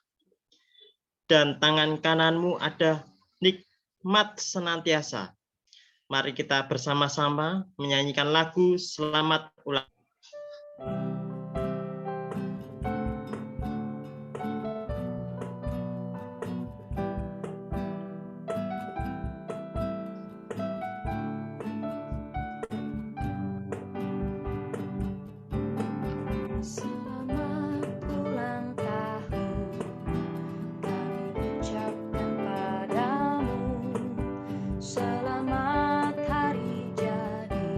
Dan tangan kananmu ada nikmat senantiasa. Mari kita bersama-sama menyanyikan lagu Selamat Ulang.
Selamat ulang tahun, kami ucapkan padamu. Selamat hari jadi,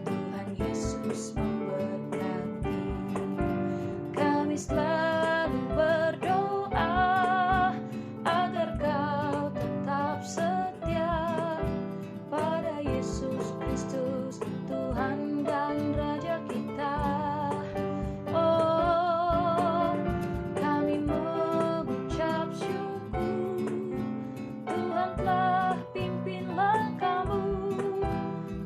Tuhan Yesus memberkati. Kami selalu berdoa agar kau tetap setia pada Yesus Kristus, Tuhan dan Raja kita. Oh, kami mengucap syukur, Tuhan telah pimpin langkahmu.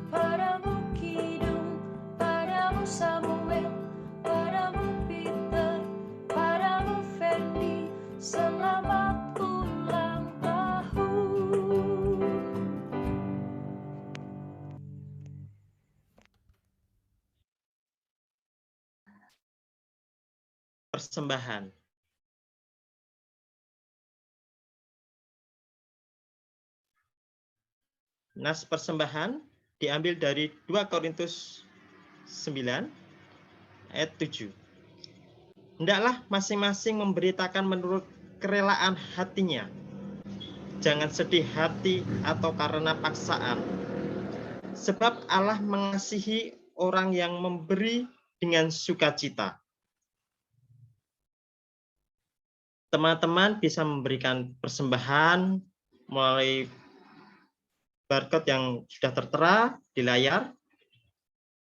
Padamu Kidung, padamu Samuel, padamu Peter, padamu Fendi, selamat ulang tahun.
Persembahan. Nas persembahan diambil dari 2 Korintus 9 ayat 7. Hendaklah masing-masing memberitakan menurut kerelaan hatinya. Jangan sedih hati atau karena paksaan. Sebab Allah mengasihi orang yang memberi dengan sukacita. Teman-teman bisa memberikan persembahan melalui barcode yang sudah tertera di layar.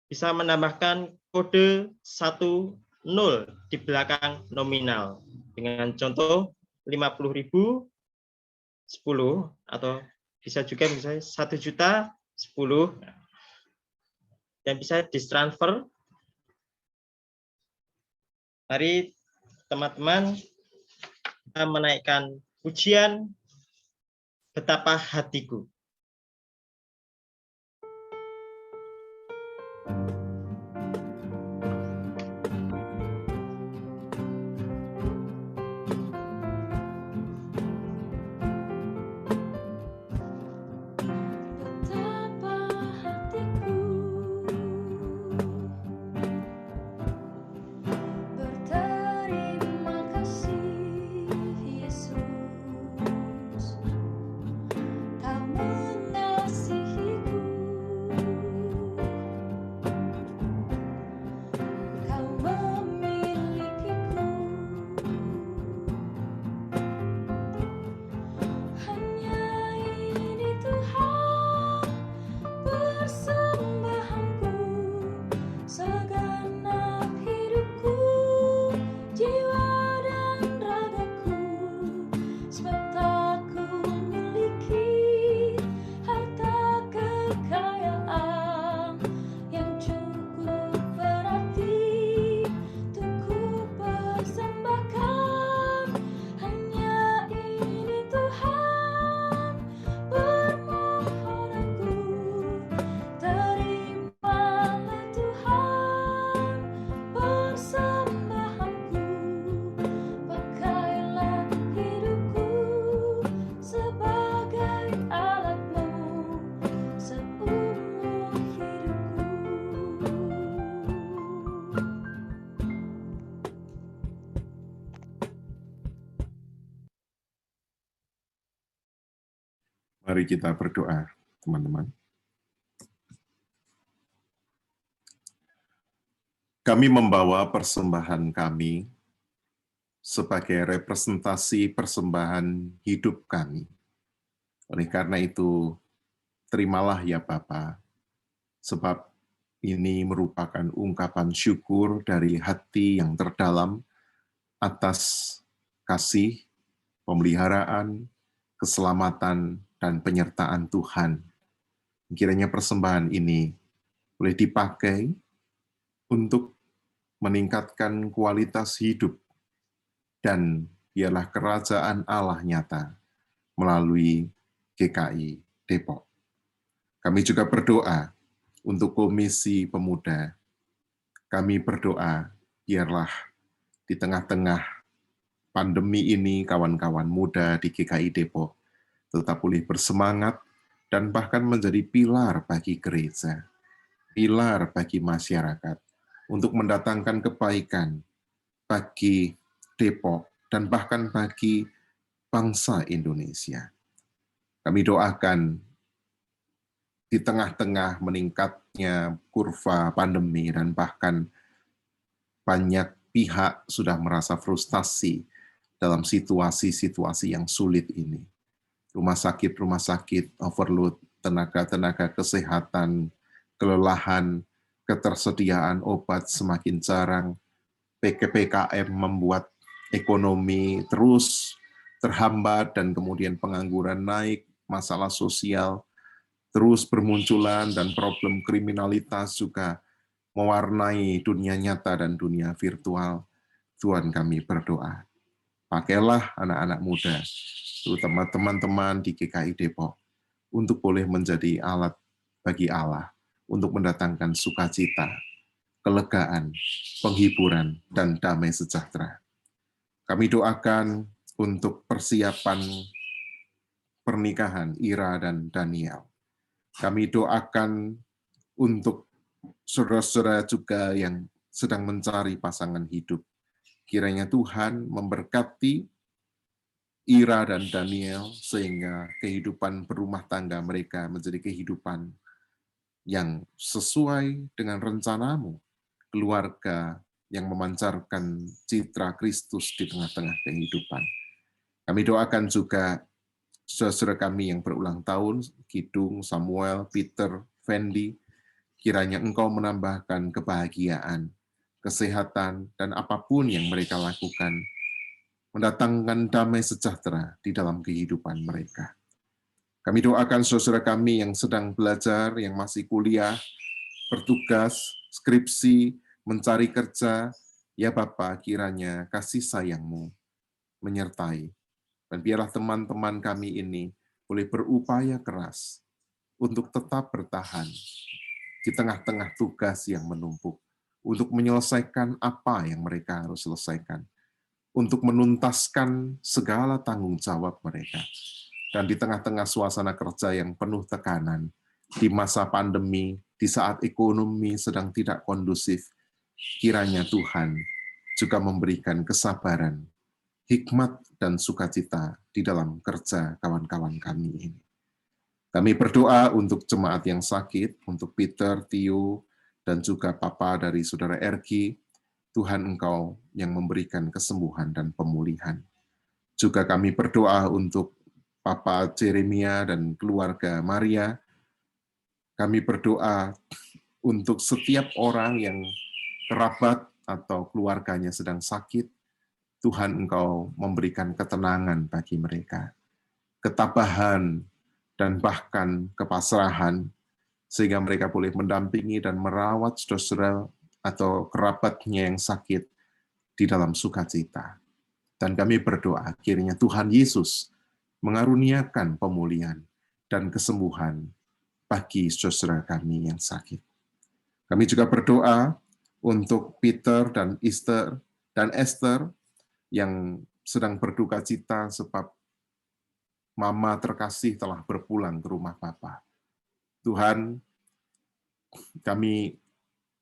Bisa menambahkan kode 10 di belakang nominal. Dengan contoh 50.000, 10, atau bisa juga misalnya 1 juta, 10. Dan bisa ditransfer. Mari teman-teman kita menaikkan pujian Betapa Hatiku.
Betapa hatiku berterima kasih, Yesus. Kau mengasihiku
Mari kita berdoa, teman-teman. Kami membawa persembahan kami sebagai representasi persembahan hidup kami. Oleh karena itu, terimalah ya Bapa, sebab ini merupakan ungkapan syukur dari hati yang terdalam atas kasih, pemeliharaan, keselamatan, dan penyertaan Tuhan. Kiranya persembahan ini boleh dipakai untuk meningkatkan kualitas hidup dan biarlah kerajaan Allah nyata melalui GKI Depok. Kami juga berdoa untuk Komisi Pemuda. Kami berdoa biarlah di tengah-tengah pandemi ini kawan-kawan muda di GKI Depok tetap boleh bersemangat dan bahkan menjadi pilar bagi gereja, pilar bagi masyarakat untuk mendatangkan kebaikan bagi Depok dan bahkan bagi bangsa Indonesia. Kami doakan di tengah-tengah meningkatnya kurva pandemi dan bahkan banyak pihak sudah merasa frustasi dalam situasi-situasi yang sulit ini. Rumah sakit overload, tenaga-tenaga kesehatan, kelelahan, ketersediaan obat semakin jarang, PKM membuat ekonomi terus terhambat dan kemudian pengangguran naik, masalah sosial terus bermunculan dan problem kriminalitas juga mewarnai dunia nyata dan dunia virtual. Tuhan kami berdoa, pakailah anak-anak muda, terutama teman-teman di GKI Depok, untuk boleh menjadi alat bagi Allah, untuk mendatangkan sukacita, kelegaan, penghiburan, dan damai sejahtera. Kami doakan untuk persiapan pernikahan Ira dan Daniel. Kami doakan untuk saudara-saudara juga yang sedang mencari pasangan hidup. Kiranya Tuhan memberkati Ira dan Daniel sehingga kehidupan berumah tangga mereka menjadi kehidupan yang sesuai dengan rencanamu, keluarga yang memancarkan citra Kristus di tengah-tengah kehidupan. Kami doakan juga saudara kami yang berulang tahun, Kidung, Samuel, Peter, Fendi, kiranya Engkau menambahkan kebahagiaan, kesehatan, dan apapun yang mereka lakukan, mendatangkan damai sejahtera di dalam kehidupan mereka. Kami doakan saudara kami yang sedang belajar, yang masih kuliah, bertugas, skripsi, mencari kerja, ya Bapa, kiranya kasih sayang-Mu menyertai. Dan biarlah teman-teman kami ini boleh berupaya keras untuk tetap bertahan di tengah-tengah tugas yang menumpuk, untuk menyelesaikan apa yang mereka harus selesaikan, untuk menuntaskan segala tanggung jawab mereka. Dan di tengah-tengah suasana kerja yang penuh tekanan, di masa pandemi, di saat ekonomi sedang tidak kondusif, kiranya Tuhan juga memberikan kesabaran, hikmat, dan sukacita di dalam kerja kawan-kawan kami ini. Kami berdoa untuk jemaat yang sakit, untuk Peter, Tio, dan juga Papa dari Saudara Ergi. Tuhan Engkau yang memberikan kesembuhan dan pemulihan. Juga kami berdoa untuk Papa Jeremia dan keluarga Maria. Kami berdoa untuk setiap orang yang kerabat atau keluarganya sedang sakit. Tuhan Engkau memberikan ketenangan bagi mereka, ketabahan, dan bahkan kepasrahan, sehingga mereka boleh mendampingi dan merawat saudara atau kerabatnya yang sakit di dalam sukacita. Dan kami berdoa, kiranya Tuhan Yesus mengaruniakan pemulihan dan kesembuhan bagi saudara kami yang sakit. Kami juga berdoa untuk Peter dan Esther yang sedang berduka cita sebab Mama terkasih telah berpulang ke rumah Bapa. Tuhan, kami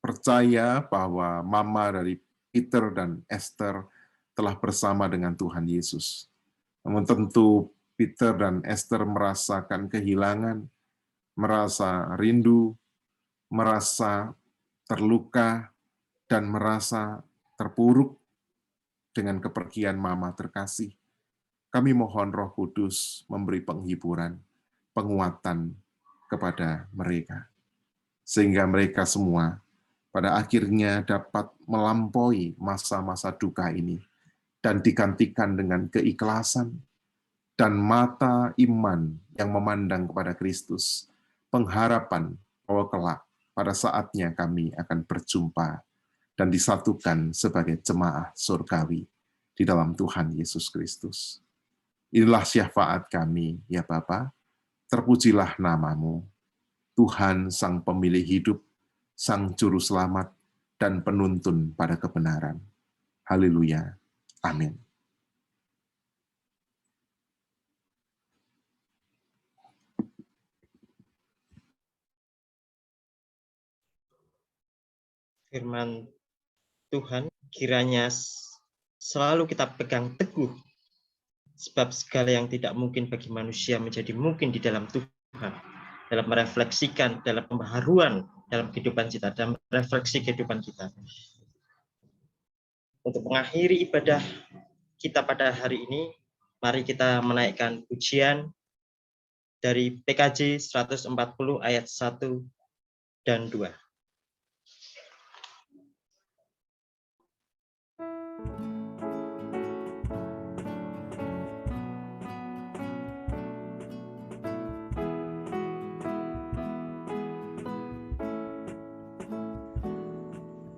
percaya bahwa Mama dari Peter dan Esther telah bersama dengan Tuhan Yesus. Namun tentu Peter dan Esther merasakan kehilangan, merasa rindu, merasa terluka, dan merasa terpuruk dengan kepergian Mama terkasih. Kami mohon Roh Kudus memberi penghiburan, penguatan kepada mereka, sehingga mereka semua pada akhirnya dapat melampaui masa-masa duka ini dan digantikan dengan keikhlasan dan mata iman yang memandang kepada Kristus, pengharapan bahwa kelak pada saatnya kami akan berjumpa dan disatukan sebagai jemaah surgawi di dalam Tuhan Yesus Kristus. Inilah syafaat kami, ya Bapa, terpujilah namamu, Tuhan Sang Pemilik Hidup, Sang Juru Selamat, dan penuntun pada kebenaran. Haleluya. Amin.
Firman Tuhan kiranya selalu kita pegang teguh, sebab segala yang tidak mungkin bagi manusia menjadi mungkin di dalam Tuhan, dalam merefleksikan, dalam pembaharuan dalam kehidupan kita, dalam refleksi kehidupan kita. Untuk mengakhiri ibadah kita pada hari ini, mari kita menaikkan pujian dari PKJ 140 ayat 1 dan 2.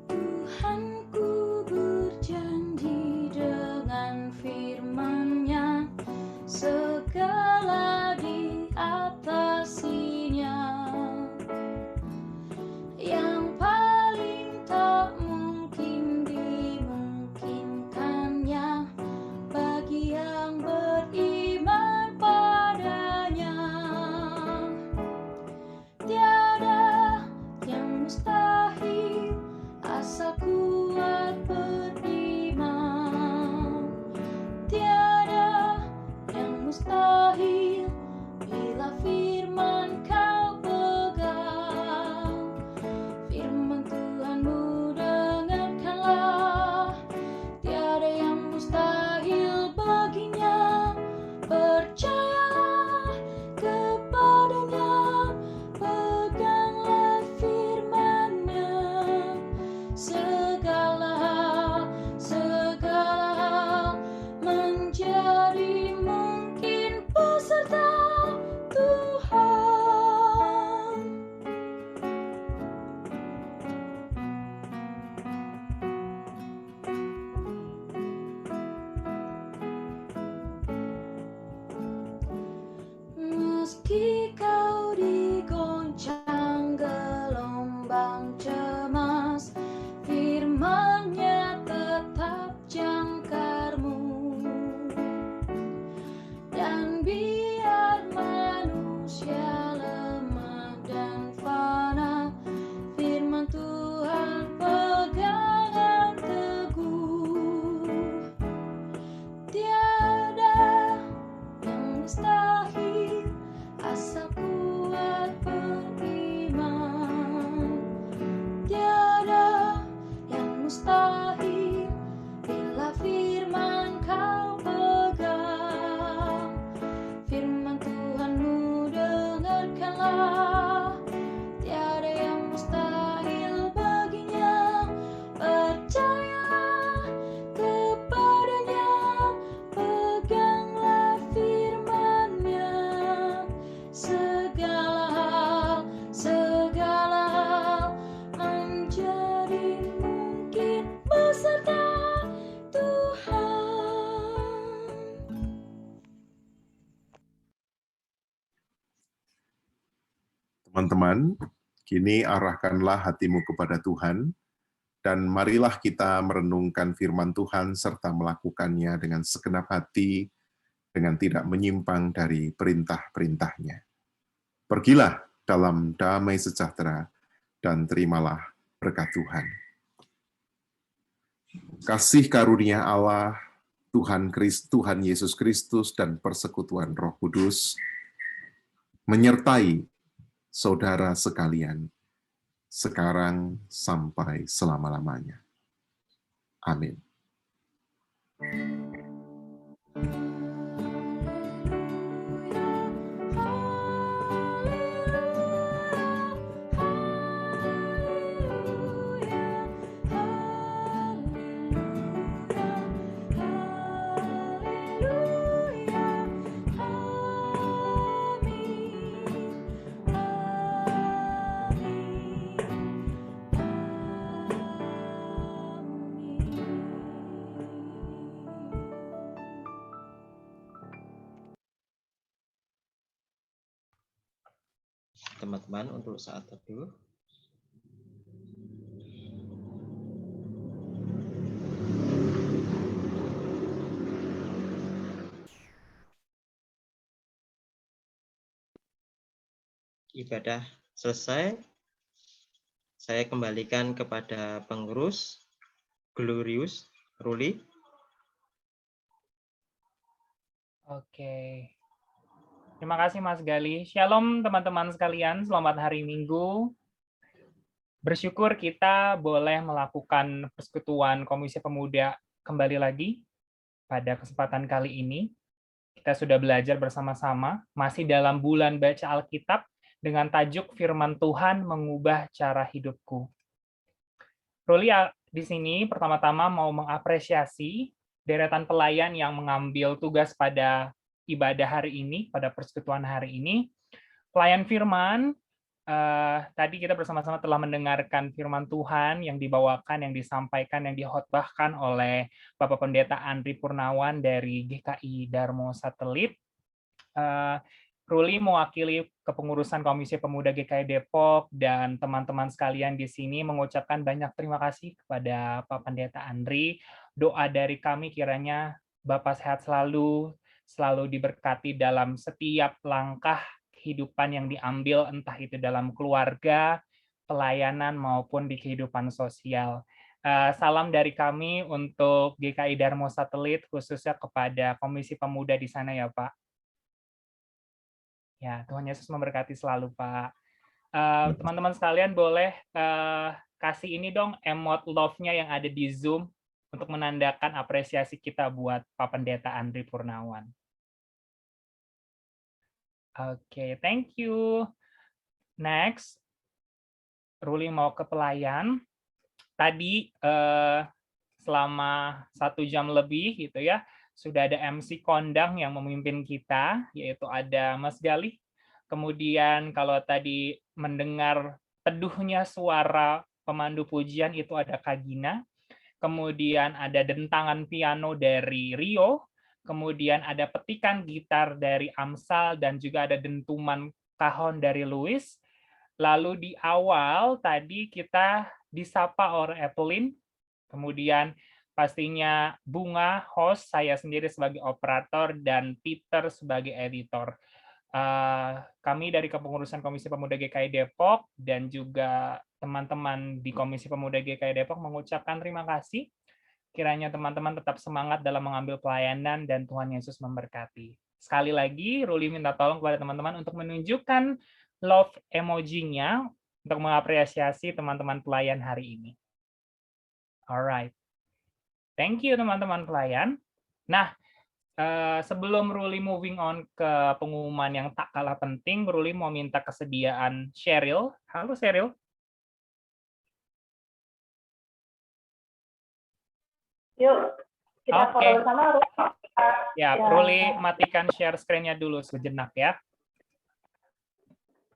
Tuhanku berjanji dengan firman-Nya, segala diatasinya. Yang paling tak mungkin dimungkinkannya bagi yang beriman padanya. Tiada yang mustahil asal kuat beriman. Tiada yang mustahil bila firman kau pegang. Firman Tuhanmu dengarkanlah. Tiada yang mustahil baginya. Percayalah kepadanya, peganglah firman-Nya. Segala hal menjadi mungkin beserta Tuhan. Meski kau digoncang gelombang cemas, firman-Nya tetap jangkarmu. Dan biar manusia lemah dan fana, firman Tuhan pegangan teguh. Tiada yang mustahil asal kuat beriman. Tiada yang mustahil bila firman kau pegang. Firman Tuhanmu dengarkanlah. Tiada yang mustahil baginya. Percayalah kepadanya, peganglah firman-Nya. Segala hal menjadi mungkin beserta Tuhan.
Teman-teman, kini arahkanlah hatimu kepada Tuhan, dan marilah kita merenungkan firman Tuhan serta melakukannya dengan segenap hati, dengan tidak menyimpang dari perintah-perintah-Nya. Pergilah dalam damai sejahtera, dan terimalah berkat Tuhan. Kasih karunia Allah, Tuhan Yesus Kristus dan persekutuan Roh Kudus menyertai saudara sekalian sekarang sampai selama-lamanya. Amin.
Teman-teman, untuk saat teduh, ibadah selesai. Saya kembalikan kepada pengurus Glorious Ruli.
Oke. Terima kasih Mas Gali. Shalom teman-teman sekalian, selamat hari Minggu. Bersyukur kita boleh melakukan persekutuan Komisi Pemuda kembali lagi pada kesempatan kali ini. Kita sudah belajar bersama-sama, masih dalam bulan baca Alkitab dengan tajuk Firman Tuhan mengubah cara hidupku. Ruli di sini pertama-tama mau mengapresiasi deretan pelayan yang mengambil tugas pada ibadah hari ini, pada persekutuan hari ini. Pelayan firman, tadi kita bersama-sama telah mendengarkan firman Tuhan yang dibawakan, yang disampaikan, yang dihotbahkan oleh Bapak Pendeta Andri Purnawan dari GKI Darmo Satelit. Ruli mewakili kepengurusan Komisi Pemuda GKI Depok dan teman-teman sekalian di sini mengucapkan banyak terima kasih kepada Pak Pendeta Andri. Doa dari kami kiranya Bapak sehat selalu, selalu diberkati dalam setiap langkah kehidupan yang diambil, entah itu dalam keluarga, pelayanan, maupun di kehidupan sosial. Salam dari kami untuk GKI Darmo Satelit, khususnya kepada Komisi Pemuda di sana ya Pak. Ya, Tuhan Yesus memberkati selalu, Pak. Teman-teman sekalian boleh kasih ini dong emot love-nya yang ada di Zoom untuk menandakan apresiasi kita buat Pak Pendeta Andri Purnawan. Oke, thank you. Next, Ruli mau ke pelayan. Tadi selama 1 jam lebih gitu ya, sudah ada MC kondang yang memimpin kita, yaitu ada Mas Galih. Kemudian kalau tadi mendengar teduhnya suara pemandu pujian itu ada Kak Gina. Kemudian ada dentangan piano dari Rio. Kemudian ada petikan gitar dari Amsal dan juga ada dentuman kahon dari Louis. Lalu di awal tadi kita disapa oleh Evelyn. Kemudian pastinya Bunga, host, saya sendiri sebagai operator, dan Peter sebagai editor. Kami dari kepengurusan Komisi Pemuda GKI Depok dan juga teman-teman di Komisi Pemuda GKI Depok mengucapkan terima kasih. Kiranya teman-teman tetap semangat dalam mengambil pelayanan dan Tuhan Yesus memberkati. Sekali lagi, Ruli minta tolong kepada teman-teman untuk menunjukkan love emoji-nya untuk mengapresiasi teman-teman pelayan hari ini. Alright. Thank you teman-teman pelayan. Nah, sebelum Ruli moving on ke pengumuman yang tak kalah penting, Ruli mau minta kesediaan Cheryl. Halo Cheryl.
Yuk, kita foto bersama.
Ya, Ruli matikan share screen-nya dulu sejenak ya.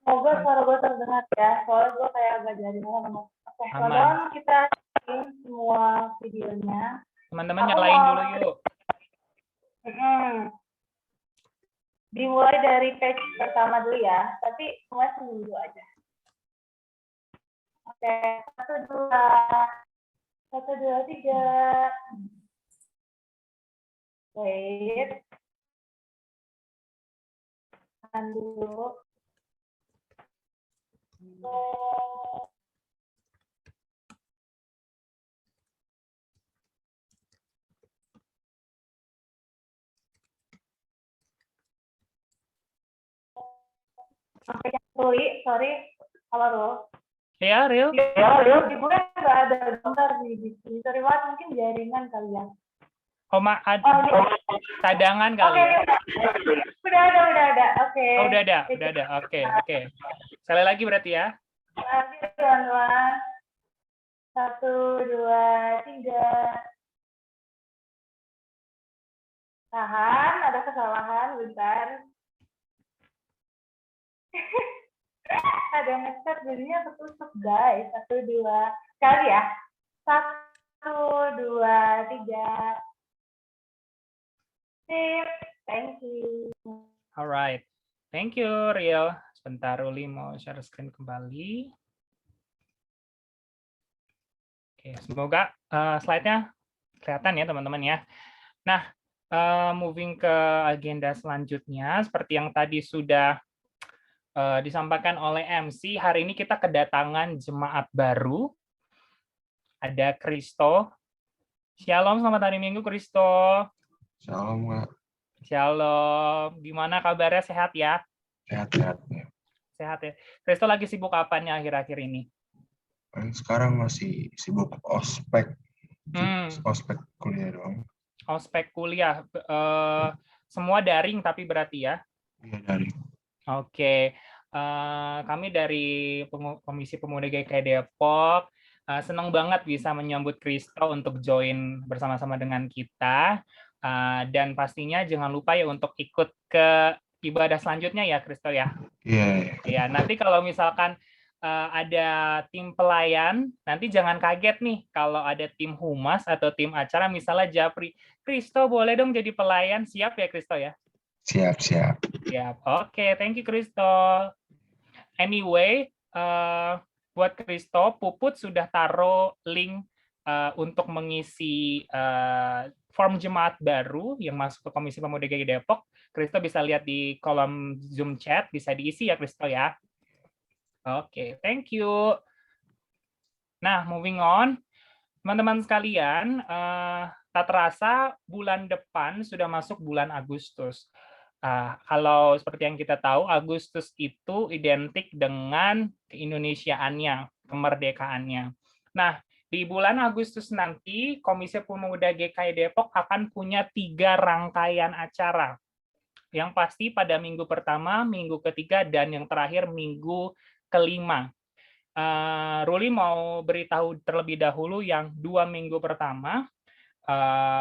Semoga suara gue terdengar ya, soalnya gue kayak agak jadi ngomong. Oke, teman-teman kita semua videonya.
Teman-teman nyalain dulu yuk.
Dimulai dari page pertama dulu ya, tapi mulai dulu aja. Oke, 1, 2, 3. Wait. Tahan dulu. sampai Ruli, sorry, halo Rul.
Ya, Ril.
Di gue nggak ada gambar di sini. Sorry banget, mungkin jaringan kali ya.
Oh, cadangan kali ya.
Udah ada. Oke.
Oh, udah ada. Oke. Sekali lagi berarti ya.
Nanti teman-teman. 1, 2, 3. Tahan, ada kesalahan, bentar. Ada nge-chat jadinya ketusuk guys. 1, 2. Sekali ya. 1, 2, 3. Sip. Thank you.
Alright. Thank you, Rio. Sebentar, Ruli mau share screen kembali. Oke, semoga slide-nya kelihatan ya, teman-teman ya. Nah, moving ke agenda selanjutnya, seperti yang tadi sudah disampaikan oleh MC, hari ini kita kedatangan jemaat baru. Ada Kristo. Shalom, selamat hari Minggu, Kristo.
Shalom, Kak.
Shalom. Gimana kabarnya? Sehat ya?
Sehat-sehat.
Sehat ya. Kristo lagi sibuk apa nih akhir-akhir ini?
Sekarang masih sibuk ospek.
Hmm.
Ospek kuliah doang.
Ospek kuliah. Semua daring tapi berarti ya?
Iya, daring.
Oke. Kami dari Komisi Pemuda GKI Depok senang banget bisa menyambut Kristo untuk join bersama-sama dengan kita. Dan pastinya jangan lupa ya untuk ikut ke ibadah selanjutnya ya, Kristo ya.
Iya.
Ya, nanti kalau misalkan ada tim pelayan, nanti jangan kaget nih kalau ada tim humas atau tim acara, misalnya Japri, Kristo boleh dong jadi pelayan, siap ya Kristo ya?
Siap.
Siap. Oke, thank you Kristo. Anyway, buat Kristo, Puput sudah taruh link untuk mengisi form jemaat baru yang masuk ke Komisi Pemuda GKI Depok. Kristo bisa lihat di kolom Zoom chat, bisa diisi ya Kristo ya. Oke, thank you. Nah, moving on. Teman-teman sekalian, tak terasa bulan depan sudah masuk bulan Agustus. Kalau seperti yang kita tahu, Agustus itu identik dengan keindonesiaannya, kemerdekaannya. Nah, di bulan Agustus nanti, Komisi Pemuda GKI Depok akan punya 3 rangkaian acara. Yang pasti pada minggu pertama, minggu ketiga, dan yang terakhir minggu kelima. Ruli mau beritahu terlebih dahulu yang 2 minggu pertama,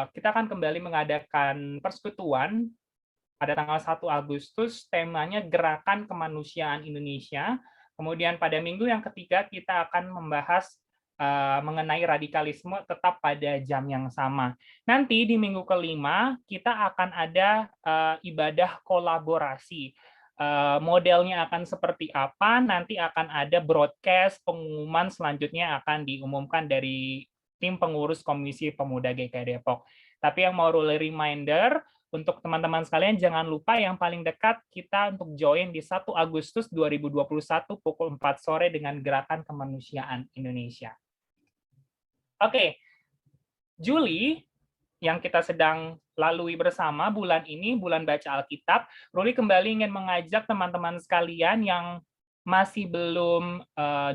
kita akan kembali mengadakan persekutuan pada tanggal 1 Agustus, temanya Gerakan Kemanusiaan Indonesia. Kemudian pada minggu yang ketiga kita akan membahas mengenai radikalisme tetap pada jam yang sama. Nanti di minggu kelima kita akan ada ibadah kolaborasi. Modelnya akan seperti apa, nanti akan ada broadcast, pengumuman selanjutnya akan diumumkan dari tim pengurus Komisi Pemuda GKI Depok. Tapi yang mau Ruli reminder, untuk teman-teman sekalian, jangan lupa yang paling dekat kita untuk join di 1 Agustus 2021 pukul 4 sore dengan Gerakan Kemanusiaan Indonesia. Oke, Juli yang kita sedang lalui bersama bulan ini, bulan baca Alkitab, Ruli kembali ingin mengajak teman-teman sekalian yang masih belum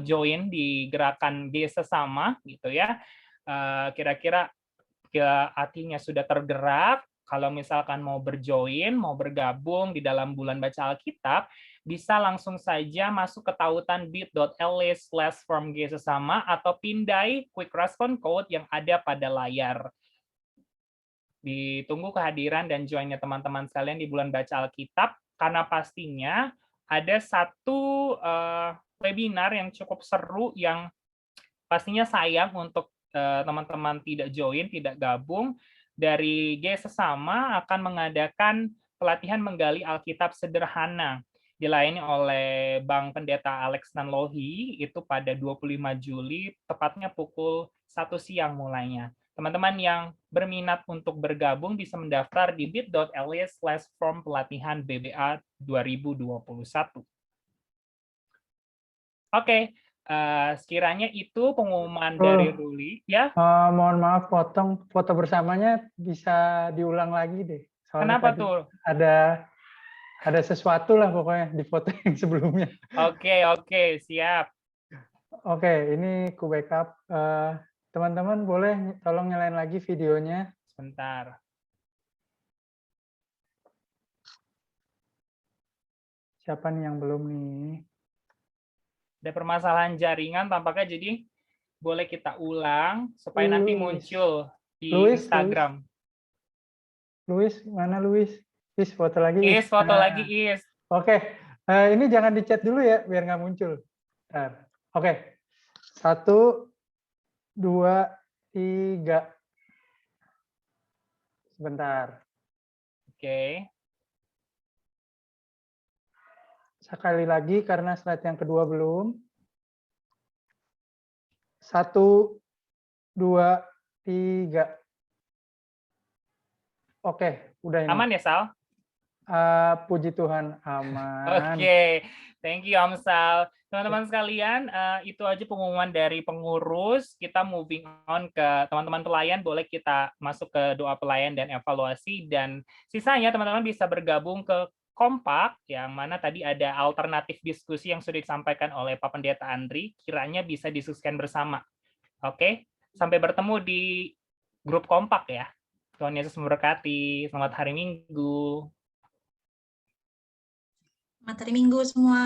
join di Gerakan G Sesama, gitu ya. Kira-kira hatinya sudah tergerak. Kalau misalkan mau berjoin, mau bergabung di dalam bulan baca Alkitab, bisa langsung saja masuk ke tautan bit.ly/formg sesama atau pindai quick response code yang ada pada layar. Ditunggu kehadiran dan joinnya teman-teman sekalian di bulan baca Alkitab, karena pastinya ada satu webinar yang cukup seru yang pastinya sayang untuk teman-teman tidak join, tidak gabung. Dari G Sesama akan mengadakan pelatihan menggali Alkitab sederhana, dilayani oleh Bang Pendeta Alex Nanlohi, itu pada 25 Juli, tepatnya pukul 1 siang mulainya. Teman-teman yang berminat untuk bergabung bisa mendaftar di bit.ly/form pelatihan BBA 2021. Oke. Sekiranya itu pengumuman dari Ruli, ya.
Mohon maaf potong, foto bersamanya bisa diulang lagi deh. Soalnya
kenapa tuh?
Ada sesuatu lah pokoknya di foto yang sebelumnya.
Oke, siap.
Oke, ini ku backup. Teman-teman boleh tolong nyalain lagi videonya.
Sebentar.
Siapa nih yang belum nih?
Ada permasalahan jaringan tampaknya, jadi boleh kita ulang supaya nanti
Luis.
muncul di
Luis,
Instagram.
Luis, mana Luis? Is, foto lagi. Is.
Foto
Nah,
lagi, Is.
Oke, ini jangan di-chat dulu ya, biar nggak muncul. Bentar. Oke, 1, 2, 3. Sebentar.
Oke.
Sekali lagi karena slide yang kedua belum. 1, 2, 3. Oke, udah ini.
Aman ya, Sal?
Puji Tuhan, aman.
Oke, thank you Om Sal. Teman-teman sekalian, itu aja pengumuman dari pengurus. Kita moving on ke teman-teman pelayan. Boleh kita masuk ke doa pelayan dan evaluasi. Dan sisanya teman-teman bisa bergabung ke Kompak, yang mana tadi ada alternatif diskusi yang sudah disampaikan oleh Pak Pendeta Andri. Kiranya bisa diskusikan bersama. Oke, sampai bertemu di grup Kompak ya. Tuhan Yesus memberkati. Selamat hari Minggu.
Selamat hari Minggu semua.